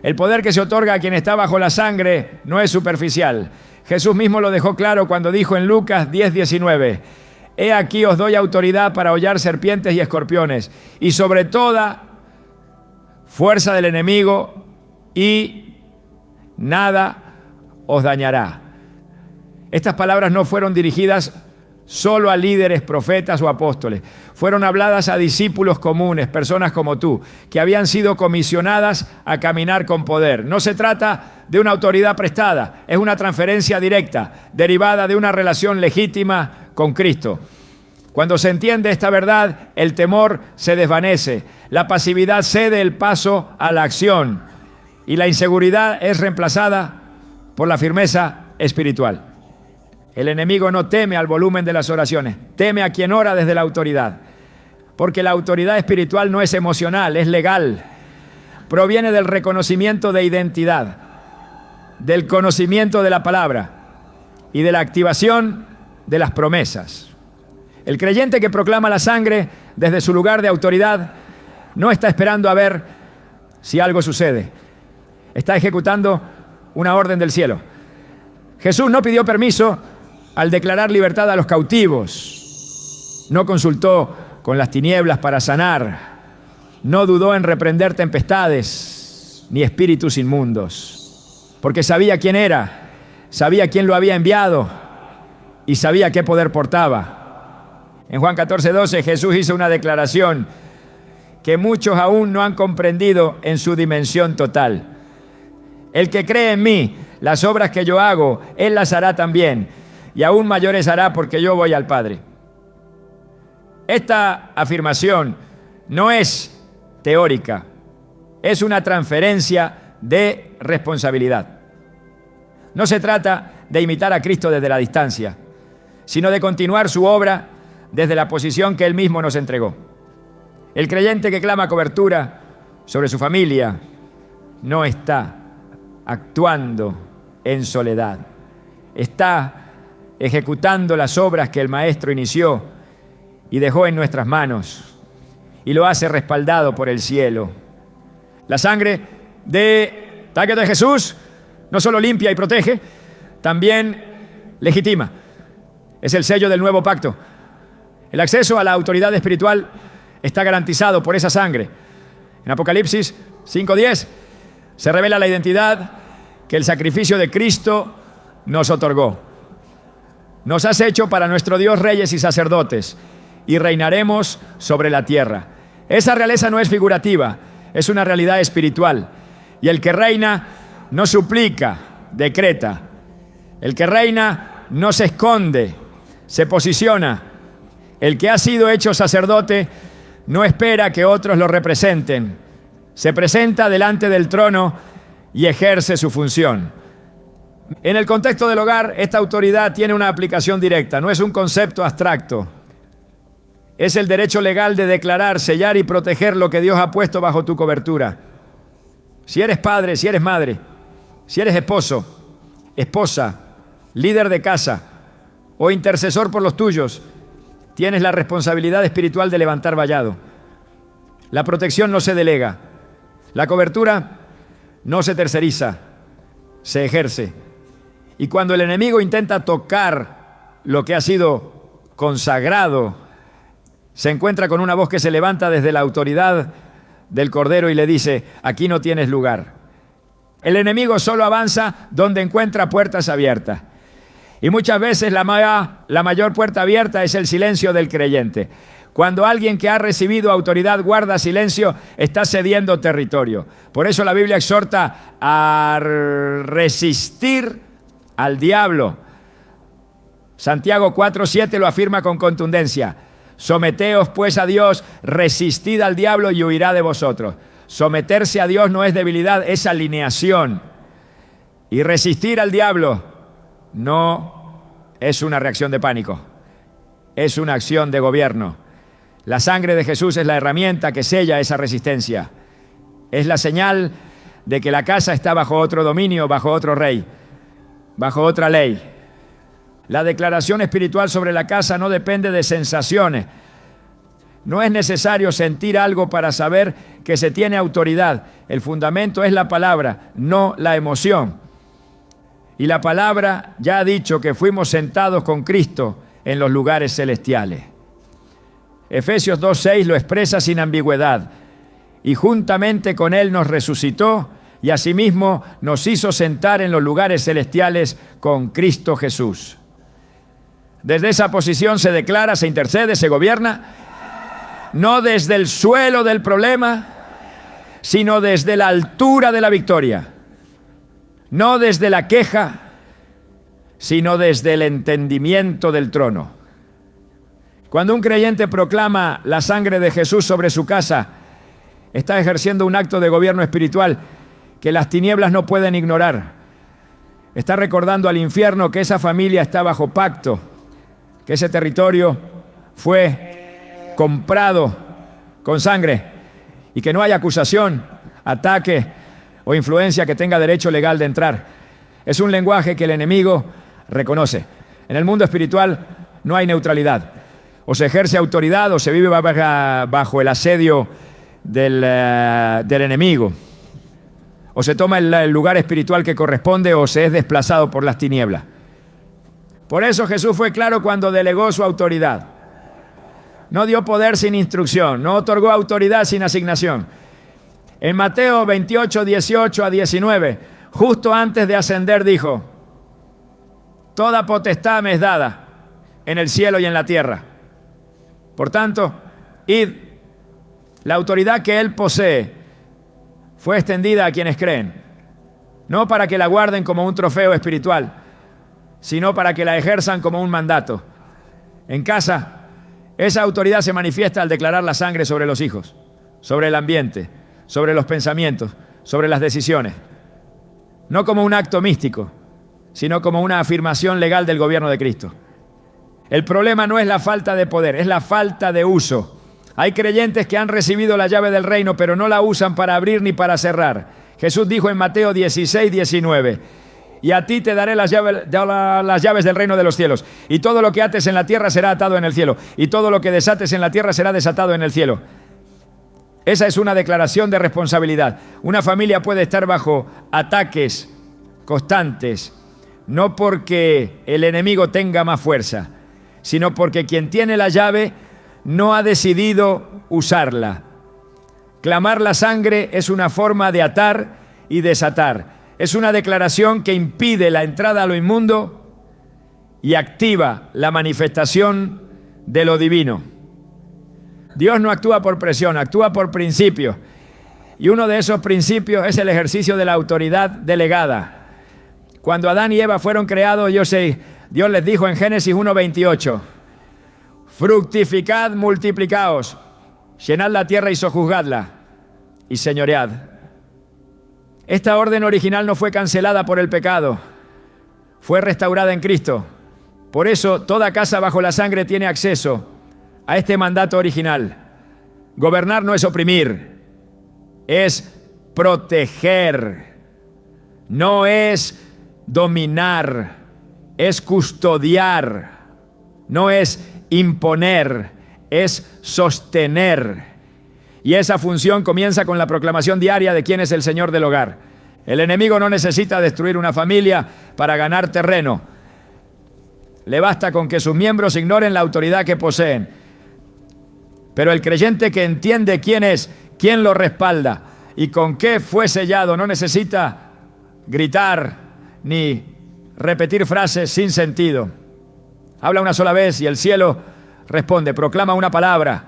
El poder que se otorga a quien está bajo la sangre no es superficial. Jesús mismo lo dejó claro cuando dijo en Lucas 10:19: He aquí os doy autoridad para hollar serpientes y escorpiones, y sobre toda fuerza del enemigo, y nada os dañará. Estas palabras no fueron dirigidas solo a líderes, profetas o apóstoles. Fueron habladas a discípulos comunes, personas como tú, que habían sido comisionadas a caminar con poder. No se trata de una autoridad prestada, es una transferencia directa, derivada de una relación legítima con Cristo. Cuando se entiende esta verdad, el temor se desvanece, la pasividad cede el paso a la acción y la inseguridad es reemplazada por la firmeza espiritual. El enemigo no teme al volumen de las oraciones, teme a quien ora desde la autoridad, porque la autoridad espiritual no es emocional, es legal. Proviene del reconocimiento de identidad, del conocimiento de la palabra y de la activación de las promesas. El creyente que proclama la sangre desde su lugar de autoridad no está esperando a ver si algo sucede, está ejecutando una orden del cielo. Jesús no pidió permiso al declarar libertad a los cautivos, no consultó con las tinieblas para sanar, no dudó en reprender tempestades ni espíritus inmundos, porque sabía quién era, sabía quién lo había enviado y sabía qué poder portaba. En Juan 14:12 Jesús hizo una declaración que muchos aún no han comprendido en su dimensión total. El que cree en mí, las obras que yo hago, él las hará también, y aún mayores hará, porque yo voy al Padre. Esta afirmación no es teórica, es una transferencia de responsabilidad. No se trata de imitar a Cristo desde la distancia, sino de continuar su obra desde la posición que Él mismo nos entregó. El creyente que clama cobertura sobre su familia no está actuando en soledad, está ejecutando las obras que el Maestro inició y dejó en nuestras manos, y lo hace respaldado por el cielo. La sangre de ataque de Jesús no solo limpia y protege, también legitima. Es el sello del nuevo pacto. El acceso a la autoridad espiritual está garantizado por esa sangre. En Apocalipsis 5:10 se revela la identidad que el sacrificio de Cristo nos otorgó. Nos has hecho para nuestro Dios reyes y sacerdotes, y reinaremos sobre la tierra. Esa realeza no es figurativa, es una realidad espiritual. Y el que reina no suplica, decreta. El que reina no se esconde, se posiciona. El que ha sido hecho sacerdote no espera que otros lo representen. Se presenta delante del trono y ejerce su función. En el contexto del hogar, esta autoridad tiene una aplicación directa, no es un concepto abstracto. Es el derecho legal de declarar, sellar y proteger lo que Dios ha puesto bajo tu cobertura. Si eres padre, si eres madre, si eres esposo, esposa, líder de casa o intercesor por los tuyos, tienes la responsabilidad espiritual de levantar vallado. La protección no se delega. La cobertura no se terceriza, se ejerce. Y cuando el enemigo intenta tocar lo que ha sido consagrado, se encuentra con una voz que se levanta desde la autoridad del Cordero y le dice: aquí no tienes lugar. El enemigo solo avanza donde encuentra puertas abiertas. Y muchas veces la mayor puerta abierta es el silencio del creyente. Cuando alguien que ha recibido autoridad guarda silencio, está cediendo territorio. Por eso la Biblia exhorta a resistir al diablo. Santiago 4:7 lo afirma con contundencia. Someteos pues a Dios, resistid al diablo y huirá de vosotros. Someterse a Dios no es debilidad, es alineación. Y resistir al diablo no es una reacción de pánico, es una acción de gobierno. La sangre de Jesús es la herramienta que sella esa resistencia. Es la señal de que la casa está bajo otro dominio, bajo otro rey, bajo otra ley. La declaración espiritual sobre la casa no depende de sensaciones. No es necesario sentir algo para saber que se tiene autoridad. El fundamento es la palabra, no la emoción. Y la palabra ya ha dicho que fuimos sentados con Cristo en los lugares celestiales. Efesios 2:6 lo expresa sin ambigüedad. Y juntamente con Él nos resucitó y asimismo nos hizo sentar en los lugares celestiales con Cristo Jesús. Desde esa posición se declara, se intercede, se gobierna, no desde el suelo del problema, sino desde la altura de la victoria. No desde la queja, sino desde el entendimiento del trono. Cuando un creyente proclama la sangre de Jesús sobre su casa, está ejerciendo un acto de gobierno espiritual que las tinieblas no pueden ignorar. Está recordando al infierno que esa familia está bajo pacto, que ese territorio fue comprado con sangre y que no hay acusación, ataque o influencia que tenga derecho legal de entrar. Es un lenguaje que el enemigo reconoce. En el mundo espiritual no hay neutralidad. O se ejerce autoridad o se vive bajo el asedio del enemigo. O se toma el lugar espiritual que corresponde o se es desplazado por las tinieblas. Por eso Jesús fue claro cuando delegó su autoridad. No dio poder sin instrucción, no otorgó autoridad sin asignación. En Mateo 28, 18 a 19, justo antes de ascender dijo: toda potestad me es dada en el cielo y en la tierra. Por tanto, id. La autoridad que Él posee fue extendida a quienes creen, no para que la guarden como un trofeo espiritual, sino para que la ejerzan como un mandato. En casa, esa autoridad se manifiesta al declarar la sangre sobre los hijos, sobre el ambiente, sobre los pensamientos, sobre las decisiones. No como un acto místico, sino como una afirmación legal del gobierno de Cristo. El problema no es la falta de poder, es la falta de uso. Hay creyentes que han recibido la llave del reino, pero no la usan para abrir ni para cerrar. Jesús dijo en Mateo 16, 19, y a ti te daré las llaves del reino de los cielos. Y todo lo que ates en la tierra será atado en el cielo. Y todo lo que desates en la tierra será desatado en el cielo. Esa es una declaración de responsabilidad. Una familia puede estar bajo ataques constantes, no porque el enemigo tenga más fuerza, sino porque quien tiene la llave no ha decidido usarla. Clamar la sangre es una forma de atar y desatar. Es una declaración que impide la entrada a lo inmundo y activa la manifestación de lo divino. Dios no actúa por presión, actúa por principios. Y uno de esos principios es el ejercicio de la autoridad delegada. Cuando Adán y Eva fueron creados, Dios les dijo en Génesis 1:28, fructificad, multiplicaos, llenad la tierra y sojuzgadla, y señoread. Esta orden original no fue cancelada por el pecado, fue restaurada en Cristo. Por eso, toda casa bajo la sangre tiene acceso a este mandato original. Gobernar no es oprimir, es proteger, no es dominar, es custodiar, no es imponer, es sostener. Y esa función comienza con la proclamación diaria de quién es el Señor del hogar. El enemigo no necesita destruir una familia para ganar terreno. Le basta con que sus miembros ignoren la autoridad que poseen. Pero el creyente que entiende quién es, quién lo respalda y con qué fue sellado, no necesita gritar ni repetir frases sin sentido. Habla una sola vez y el cielo responde, proclama una palabra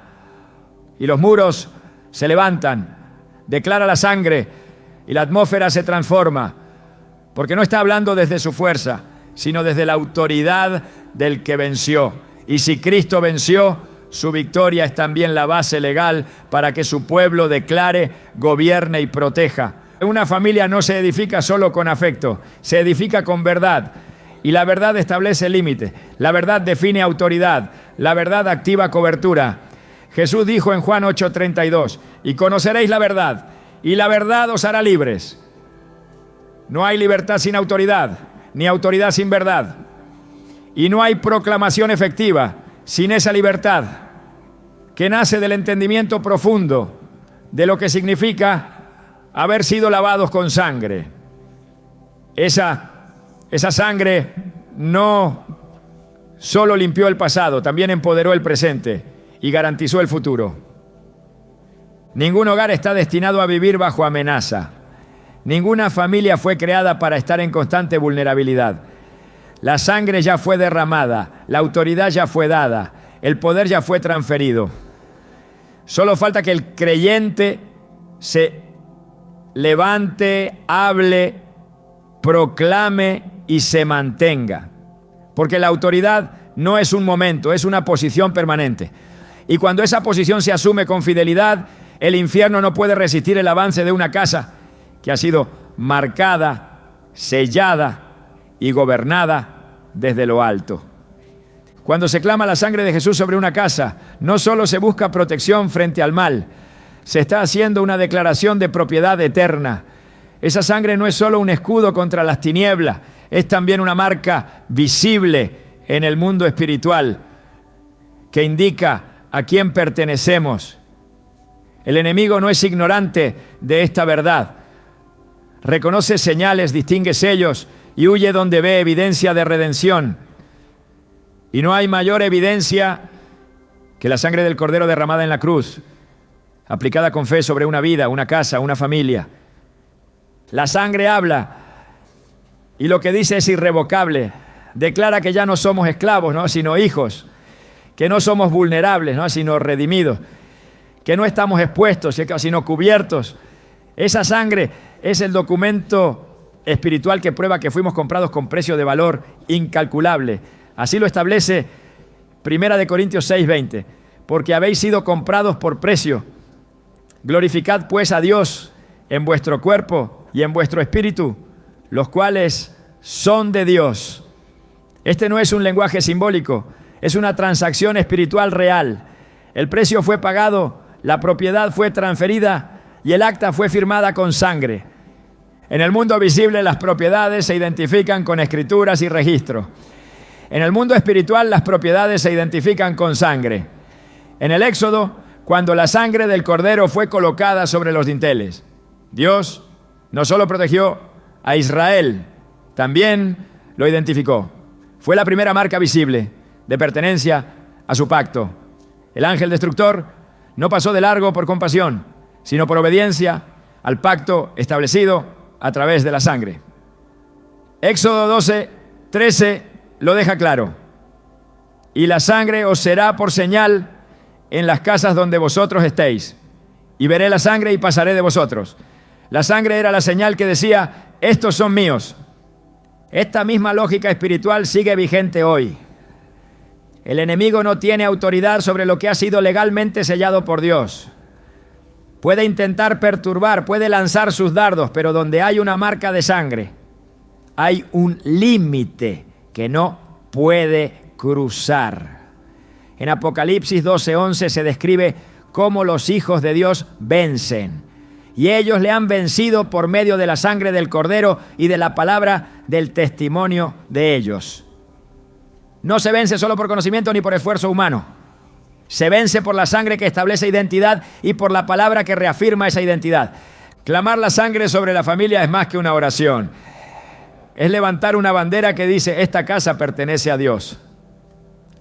y los muros se levantan, declara la sangre y la atmósfera se transforma, porque no está hablando desde su fuerza, sino desde la autoridad del que venció. Y si Cristo venció, su victoria es también la base legal para que su pueblo declare, gobierne y proteja. Una familia no se edifica solo con afecto, se edifica con verdad. Y la verdad establece límites, la verdad define autoridad, la verdad activa cobertura. Jesús dijo en Juan 8:32, y conoceréis la verdad, y la verdad os hará libres. No hay libertad sin autoridad, ni autoridad sin verdad. Y no hay proclamación efectiva sin esa libertad, que nace del entendimiento profundo de lo que significa haber sido lavados con sangre. Esa sangre no solo limpió el pasado, también empoderó el presente y garantizó el futuro. Ningún hogar está destinado a vivir bajo amenaza. Ninguna familia fue creada para estar en constante vulnerabilidad. La sangre ya fue derramada, la autoridad ya fue dada, el poder ya fue transferido. Solo falta que el creyente se levante, hable, proclame y se mantenga. Porque la autoridad no es un momento, es una posición permanente. Y cuando esa posición se asume con fidelidad, el infierno no puede resistir el avance de una casa que ha sido marcada, sellada y gobernada desde lo alto. Cuando se clama la sangre de Jesús sobre una casa, no solo se busca protección frente al mal, se está haciendo una declaración de propiedad eterna. Esa sangre no es solo un escudo contra las tinieblas, es también una marca visible en el mundo espiritual que indica a quién pertenecemos. El enemigo no es ignorante de esta verdad. Reconoce señales, distingue sellos y huye donde ve evidencia de redención. Y no hay mayor evidencia que la sangre del Cordero derramada en la cruz, aplicada con fe sobre una vida, una casa, una familia. La sangre habla y lo que dice es irrevocable. Declara que ya no somos esclavos, ¿no?, sino hijos, que no somos vulnerables, ¿no?, sino redimidos, que no estamos expuestos, sino cubiertos. Esa sangre es el documento espiritual que prueba que fuimos comprados con precio de valor incalculable. Así lo establece 1 Corintios 6:20. Porque habéis sido comprados por precio. Glorificad pues a Dios en vuestro cuerpo y en vuestro espíritu, los cuales son de Dios. Este no es un lenguaje simbólico, es una transacción espiritual real. El precio fue pagado, la propiedad fue transferida y el acta fue firmada con sangre. En el mundo visible las propiedades se identifican con escrituras y registros. En el mundo espiritual las propiedades se identifican con sangre. En el Éxodo, cuando la sangre del Cordero fue colocada sobre los dinteles. Dios no solo protegió a Israel, también lo identificó. Fue la primera marca visible de pertenencia a su pacto. El ángel destructor no pasó de largo por compasión, sino por obediencia al pacto establecido a través de la sangre. Éxodo 12:13 lo deja claro. Y la sangre os será por señal en las casas donde vosotros estéis. Y veré la sangre y pasaré de vosotros. La sangre era la señal que decía, estos son míos. Esta misma lógica espiritual sigue vigente hoy. El enemigo no tiene autoridad sobre lo que ha sido legalmente sellado por Dios. Puede intentar perturbar, puede lanzar sus dardos, pero donde hay una marca de sangre, hay un límite que no puede cruzar. En Apocalipsis 12:11 se describe cómo los hijos de Dios vencen. Y ellos le han vencido por medio de la sangre del Cordero y de la palabra del testimonio de ellos. No se vence solo por conocimiento ni por esfuerzo humano. Se vence por la sangre que establece identidad y por la palabra que reafirma esa identidad. Clamar la sangre sobre la familia es más que una oración. Es levantar una bandera que dice, esta casa pertenece a Dios.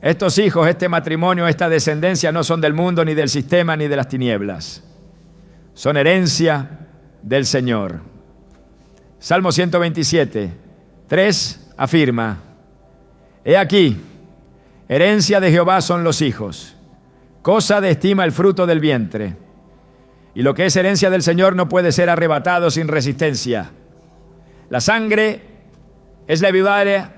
Estos hijos, este matrimonio, esta descendencia no son del mundo, ni del sistema, ni de las tinieblas. Son herencia del Señor. Salmo 127:3 afirma, he aquí, herencia de Jehová son los hijos, cosa de estima el fruto del vientre. Y lo que es herencia del Señor no puede ser arrebatado sin resistencia. La sangre es la evidencia,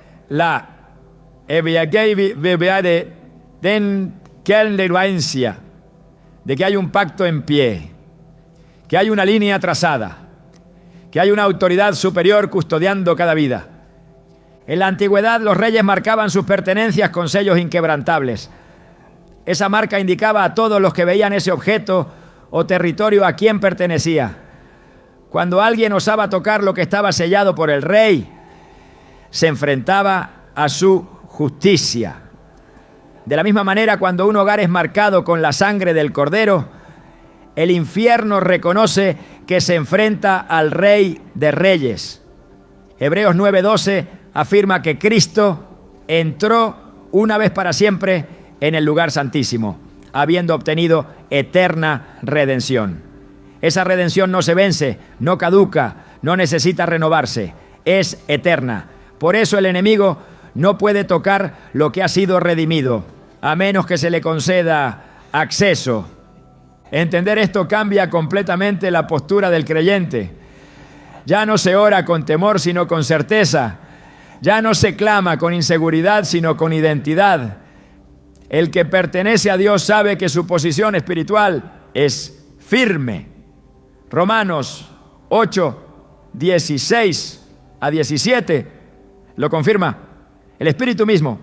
de que hay un pacto en pie, que hay una línea trazada, que hay una autoridad superior custodiando cada vida. En la antigüedad los reyes marcaban sus pertenencias con sellos inquebrantables. Esa marca indicaba a todos los que veían ese objeto o territorio a quién pertenecía. Cuando alguien osaba tocar lo que estaba sellado por el rey, se enfrentaba a su justicia. De la misma manera, cuando un hogar es marcado con la sangre del Cordero, el infierno reconoce que se enfrenta al Rey de Reyes. Hebreos 9:12 afirma que Cristo entró una vez para siempre en el lugar santísimo, habiendo obtenido eterna redención. Esa redención no se vence, no caduca, no necesita renovarse, es eterna. Por eso el enemigo no puede tocar lo que ha sido redimido, a menos que se le conceda acceso. Entender esto cambia completamente la postura del creyente. Ya no se ora con temor, sino con certeza. Ya no se clama con inseguridad, sino con identidad. El que pertenece a Dios sabe que su posición espiritual es firme. Romanos 8:16-17 lo confirma. El Espíritu mismo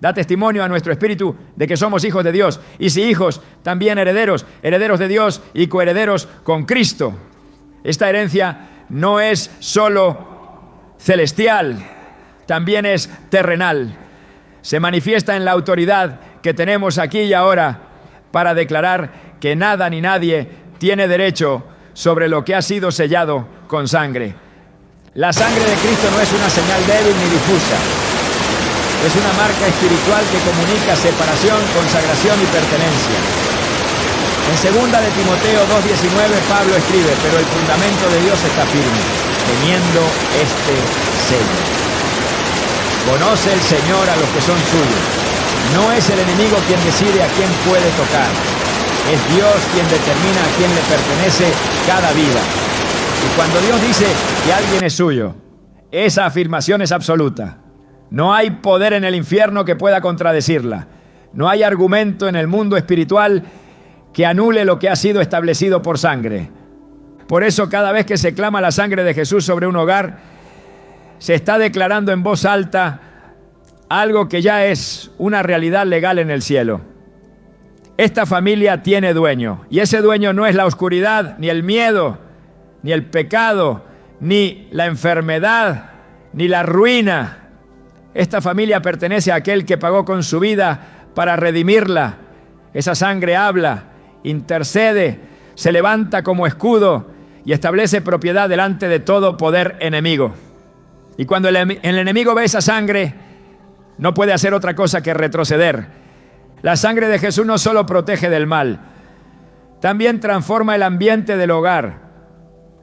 da testimonio a nuestro espíritu de que somos hijos de Dios. Y si hijos, también herederos, herederos de Dios y coherederos con Cristo. Esta herencia no es solo celestial, también es terrenal. Se manifiesta en la autoridad que tenemos aquí y ahora para declarar que nada ni nadie tiene derecho sobre lo que ha sido sellado con sangre. La sangre de Cristo no es una señal débil ni difusa. Es una marca espiritual que comunica separación, consagración y pertenencia. En 2 de Timoteo 2:19 Pablo escribe, pero el fundamento de Dios está firme, teniendo este sello. Conoce el Señor a los que son suyos. No es el enemigo quien decide a quién puede tocar. Es Dios quien determina a quién le pertenece cada vida. Y cuando Dios dice que alguien es suyo, esa afirmación es absoluta. No hay poder en el infierno que pueda contradecirla. No hay argumento en el mundo espiritual que anule lo que ha sido establecido por sangre. Por eso, cada vez que se clama la sangre de Jesús sobre un hogar, se está declarando en voz alta algo que ya es una realidad legal en el cielo. Esta familia tiene dueño, y ese dueño no es la oscuridad, ni el miedo, ni el pecado, ni la enfermedad, ni la ruina. Esta familia pertenece a aquel que pagó con su vida para redimirla. Esa sangre habla intercede, se levanta como escudo y establece propiedad delante de todo poder enemigo. Y cuando el enemigo ve esa sangre, no puede hacer otra cosa que retroceder. La sangre de Jesús no solo protege del mal, también transforma el ambiente del hogar.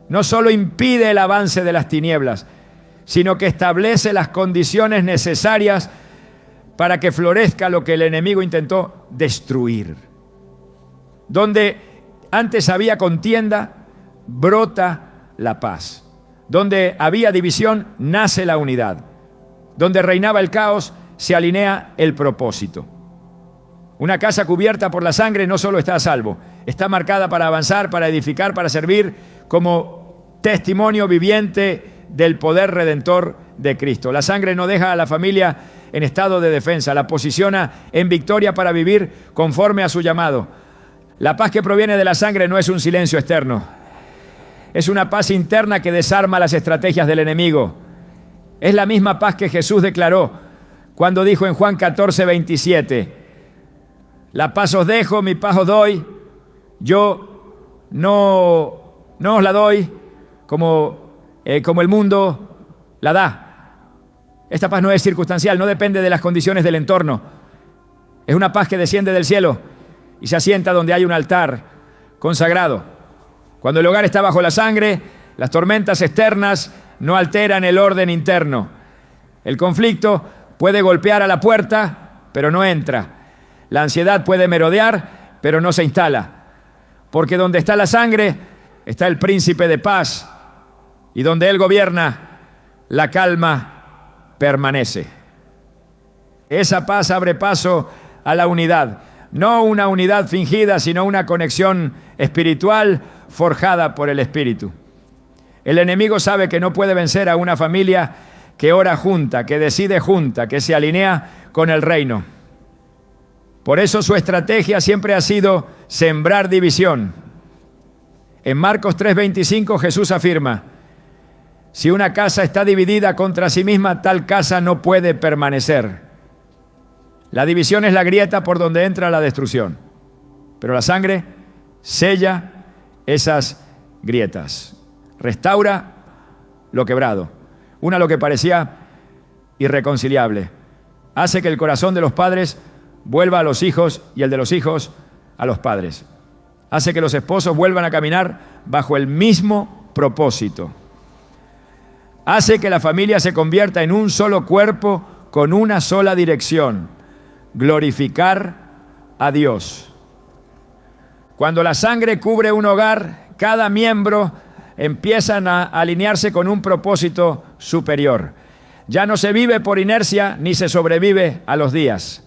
No solo impide el avance de las tinieblas, sino que establece las condiciones necesarias para que florezca lo que el enemigo intentó destruir. Donde antes había contienda, brota la paz. Donde había división, nace la unidad. Donde reinaba el caos, se alinea el propósito. Una casa cubierta por la sangre no solo está a salvo, está marcada para avanzar, para edificar, para servir como testimonio viviente del poder redentor de Cristo. La sangre no deja a la familia en estado de defensa, la posiciona en victoria para vivir conforme a su llamado. La paz que proviene de la sangre no es un silencio externo, es una paz interna que desarma las estrategias del enemigo. Es la misma paz que Jesús declaró cuando dijo en Juan 14:27, la paz os dejo, mi paz os doy, yo no os la doy como el mundo la da. Esta paz no es circunstancial, no depende de las condiciones del entorno. Es una paz que desciende del cielo y se asienta donde hay un altar consagrado. Cuando el hogar está bajo la sangre, las tormentas externas no alteran el orden interno. El conflicto puede golpear a la puerta, pero no entra. La ansiedad puede merodear, pero no se instala. Porque donde está la sangre, está el príncipe de paz. Y donde él gobierna, la calma permanece. Esa paz abre paso a la unidad. No una unidad fingida, sino una conexión espiritual forjada por el Espíritu. El enemigo sabe que no puede vencer a una familia que ora junta, que decide junta, que se alinea con el reino. Por eso su estrategia siempre ha sido sembrar división. En Marcos 3:25 Jesús afirma, si una casa está dividida contra sí misma, tal casa no puede permanecer. La división es la grieta por donde entra la destrucción, pero la sangre sella esas grietas, restaura lo quebrado, una lo que parecía irreconciliable, hace que el corazón de los padres vuelva a los hijos y el de los hijos a los padres, hace que los esposos vuelvan a caminar bajo el mismo propósito, hace que la familia se convierta en un solo cuerpo con una sola dirección: glorificar a Dios. Cuando la sangre cubre un hogar, cada miembro empieza a alinearse con un propósito superior. Ya no se vive por inercia ni se sobrevive a los días.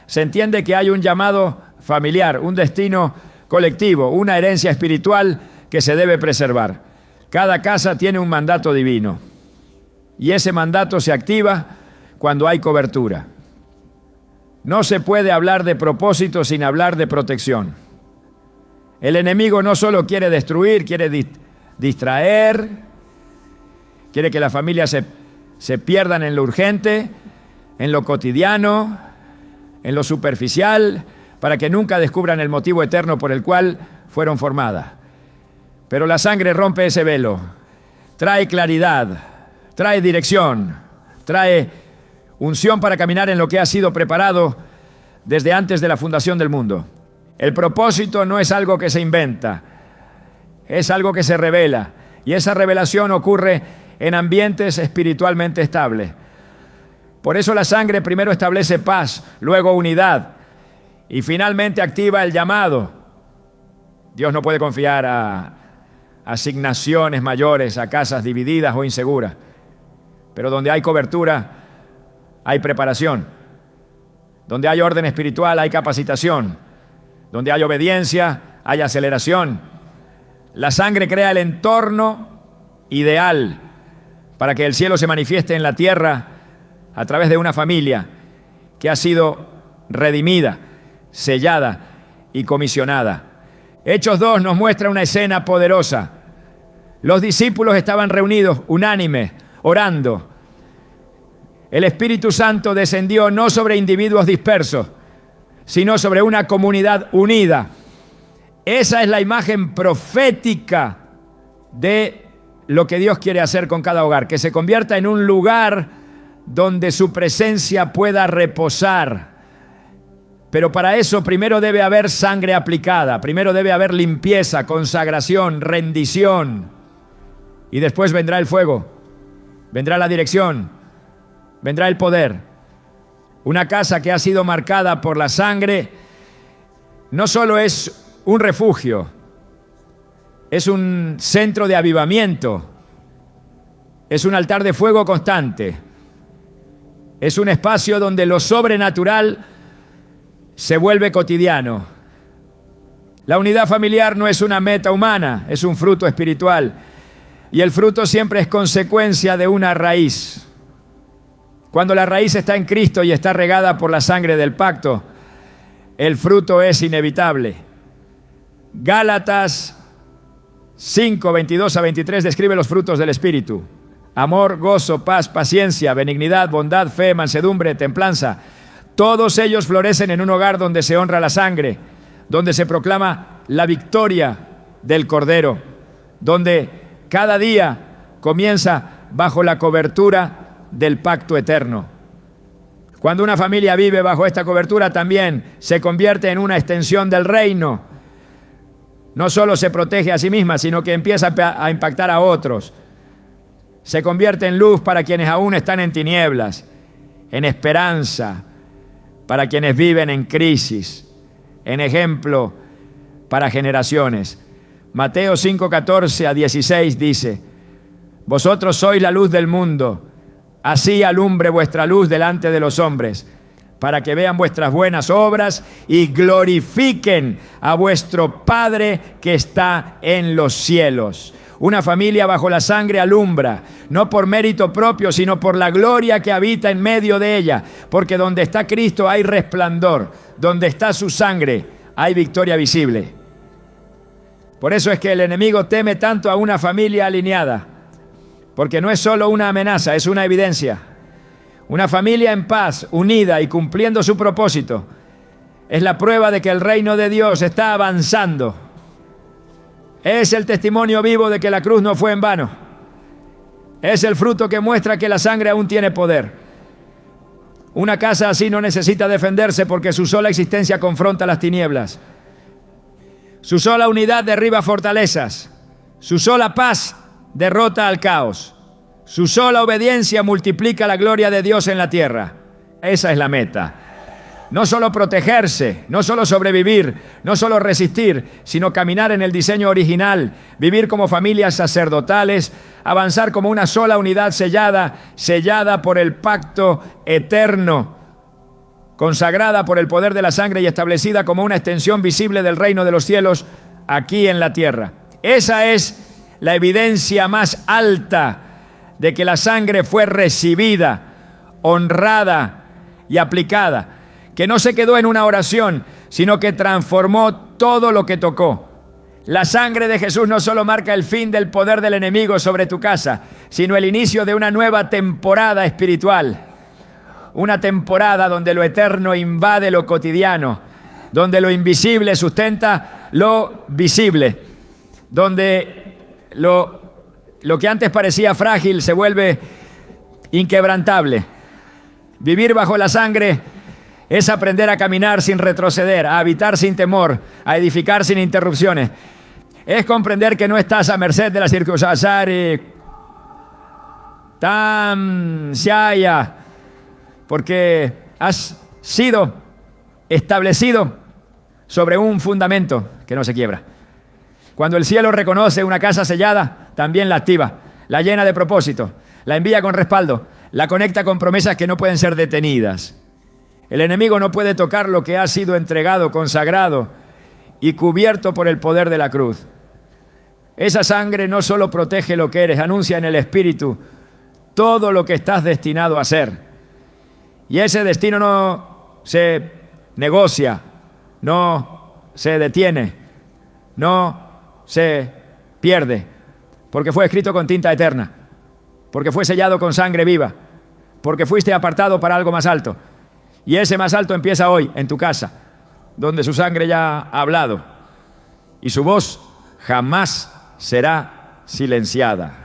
Se entiende que hay un llamado familiar, un destino colectivo, una herencia espiritual que se debe preservar. Cada casa tiene un mandato divino y ese mandato se activa cuando hay cobertura. No se puede hablar de propósito sin hablar de protección. El enemigo no solo quiere destruir, quiere distraer, quiere que las familias se pierdan en lo urgente, en lo cotidiano, en lo superficial, para que nunca descubran el motivo eterno por el cual fueron formadas. Pero la sangre rompe ese velo, trae claridad, trae dirección, trae unción para caminar en lo que ha sido preparado desde antes de la fundación del mundo. El propósito no es algo que se inventa, es algo que se revela, y esa revelación ocurre en ambientes espiritualmente estables. Por eso la sangre primero establece paz, luego unidad, y finalmente activa el llamado. Dios no puede confiar a asignaciones mayores, a casas divididas o inseguras, pero donde hay cobertura, hay preparación. Donde hay orden espiritual, hay capacitación. Donde hay obediencia, hay aceleración. La sangre crea el entorno ideal para que el cielo se manifieste en la tierra a través de una familia que ha sido redimida, sellada y comisionada. Hechos 2 nos muestra una escena poderosa. Los discípulos estaban reunidos, unánimes, orando. El Espíritu Santo descendió no sobre individuos dispersos, sino sobre una comunidad unida. Esa es la imagen profética de lo que Dios quiere hacer con cada hogar, que se convierta en un lugar donde su presencia pueda reposar. Pero para eso primero debe haber sangre aplicada, primero debe haber limpieza, consagración, rendición. Y después vendrá el fuego, vendrá la dirección, vendrá el poder. Una casa que ha sido marcada por la sangre no solo es un refugio, es un centro de avivamiento, es un altar de fuego constante, es un espacio donde lo sobrenatural se vuelve cotidiano. La unidad familiar no es una meta humana, es un fruto espiritual. Y el fruto siempre es consecuencia de una raíz. Cuando la raíz está en Cristo y está regada por la sangre del pacto, el fruto es inevitable. Gálatas 5, 22 a 23 describe los frutos del Espíritu: amor, gozo, paz, paciencia, benignidad, bondad, fe, mansedumbre, templanza. Todos ellos florecen en un hogar donde se honra la sangre, donde se proclama la victoria del Cordero, donde cada día comienza bajo la cobertura del pacto eterno. Cuando una familia vive bajo esta cobertura, también se convierte en una extensión del reino. No solo se protege a sí misma, sino que empieza a impactar a otros. Se convierte en luz para quienes aún están en tinieblas, en esperanza para quienes viven en crisis, en ejemplo para generaciones. Mateo 5, 14 a 16 dice: vosotros sois la luz del mundo, así alumbre vuestra luz delante de los hombres, para que vean vuestras buenas obras y glorifiquen a vuestro Padre que está en los cielos. Una familia bajo la sangre alumbra, no por mérito propio, sino por la gloria que habita en medio de ella, porque donde está Cristo hay resplandor, donde está su sangre hay victoria visible. Por eso es que el enemigo teme tanto a una familia alineada, porque no es solo una amenaza, es una evidencia. Una familia en paz, unida y cumpliendo su propósito, es la prueba de que el reino de Dios está avanzando. Es el testimonio vivo de que la cruz no fue en vano. Es el fruto que muestra que la sangre aún tiene poder. Una casa así no necesita defenderse porque su sola existencia confronta las tinieblas. Su sola unidad derriba fortalezas. Su sola paz derrota al caos. Su sola obediencia multiplica la gloria de Dios en la tierra. Esa es la meta. No solo protegerse, no solo sobrevivir, no solo resistir, sino caminar en el diseño original, vivir como familias sacerdotales, avanzar como una sola unidad sellada por el pacto eterno, consagrada por el poder de la sangre y establecida como una extensión visible del reino de los cielos aquí en la tierra. Esa es la evidencia más alta de que la sangre fue recibida, honrada y aplicada, que no se quedó en una oración, sino que transformó todo lo que tocó. La sangre de Jesús no solo marca el fin del poder del enemigo sobre tu casa, sino el inicio de una nueva temporada espiritual. Una temporada donde lo eterno invade lo cotidiano, donde lo invisible sustenta lo visible, donde lo que antes parecía frágil se vuelve inquebrantable. Vivir bajo la sangre es aprender a caminar sin retroceder, a habitar sin temor, a edificar sin interrupciones. Es comprender que no estás a merced de las circunstancias, porque has sido establecido sobre un fundamento que no se quiebra. Cuando el cielo reconoce una casa sellada, también la activa, la llena de propósito, la envía con respaldo, la conecta con promesas que no pueden ser detenidas. El enemigo no puede tocar lo que ha sido entregado, consagrado y cubierto por el poder de la cruz. Esa sangre no solo protege lo que eres, anuncia en el Espíritu todo lo que estás destinado a ser. Y ese destino no se negocia, no se detiene, no se pierde, porque fue escrito con tinta eterna, porque fue sellado con sangre viva, porque fuiste apartado para algo más alto. Y ese más alto empieza hoy en tu casa, donde su sangre ya ha hablado. y su voz jamás será silenciada.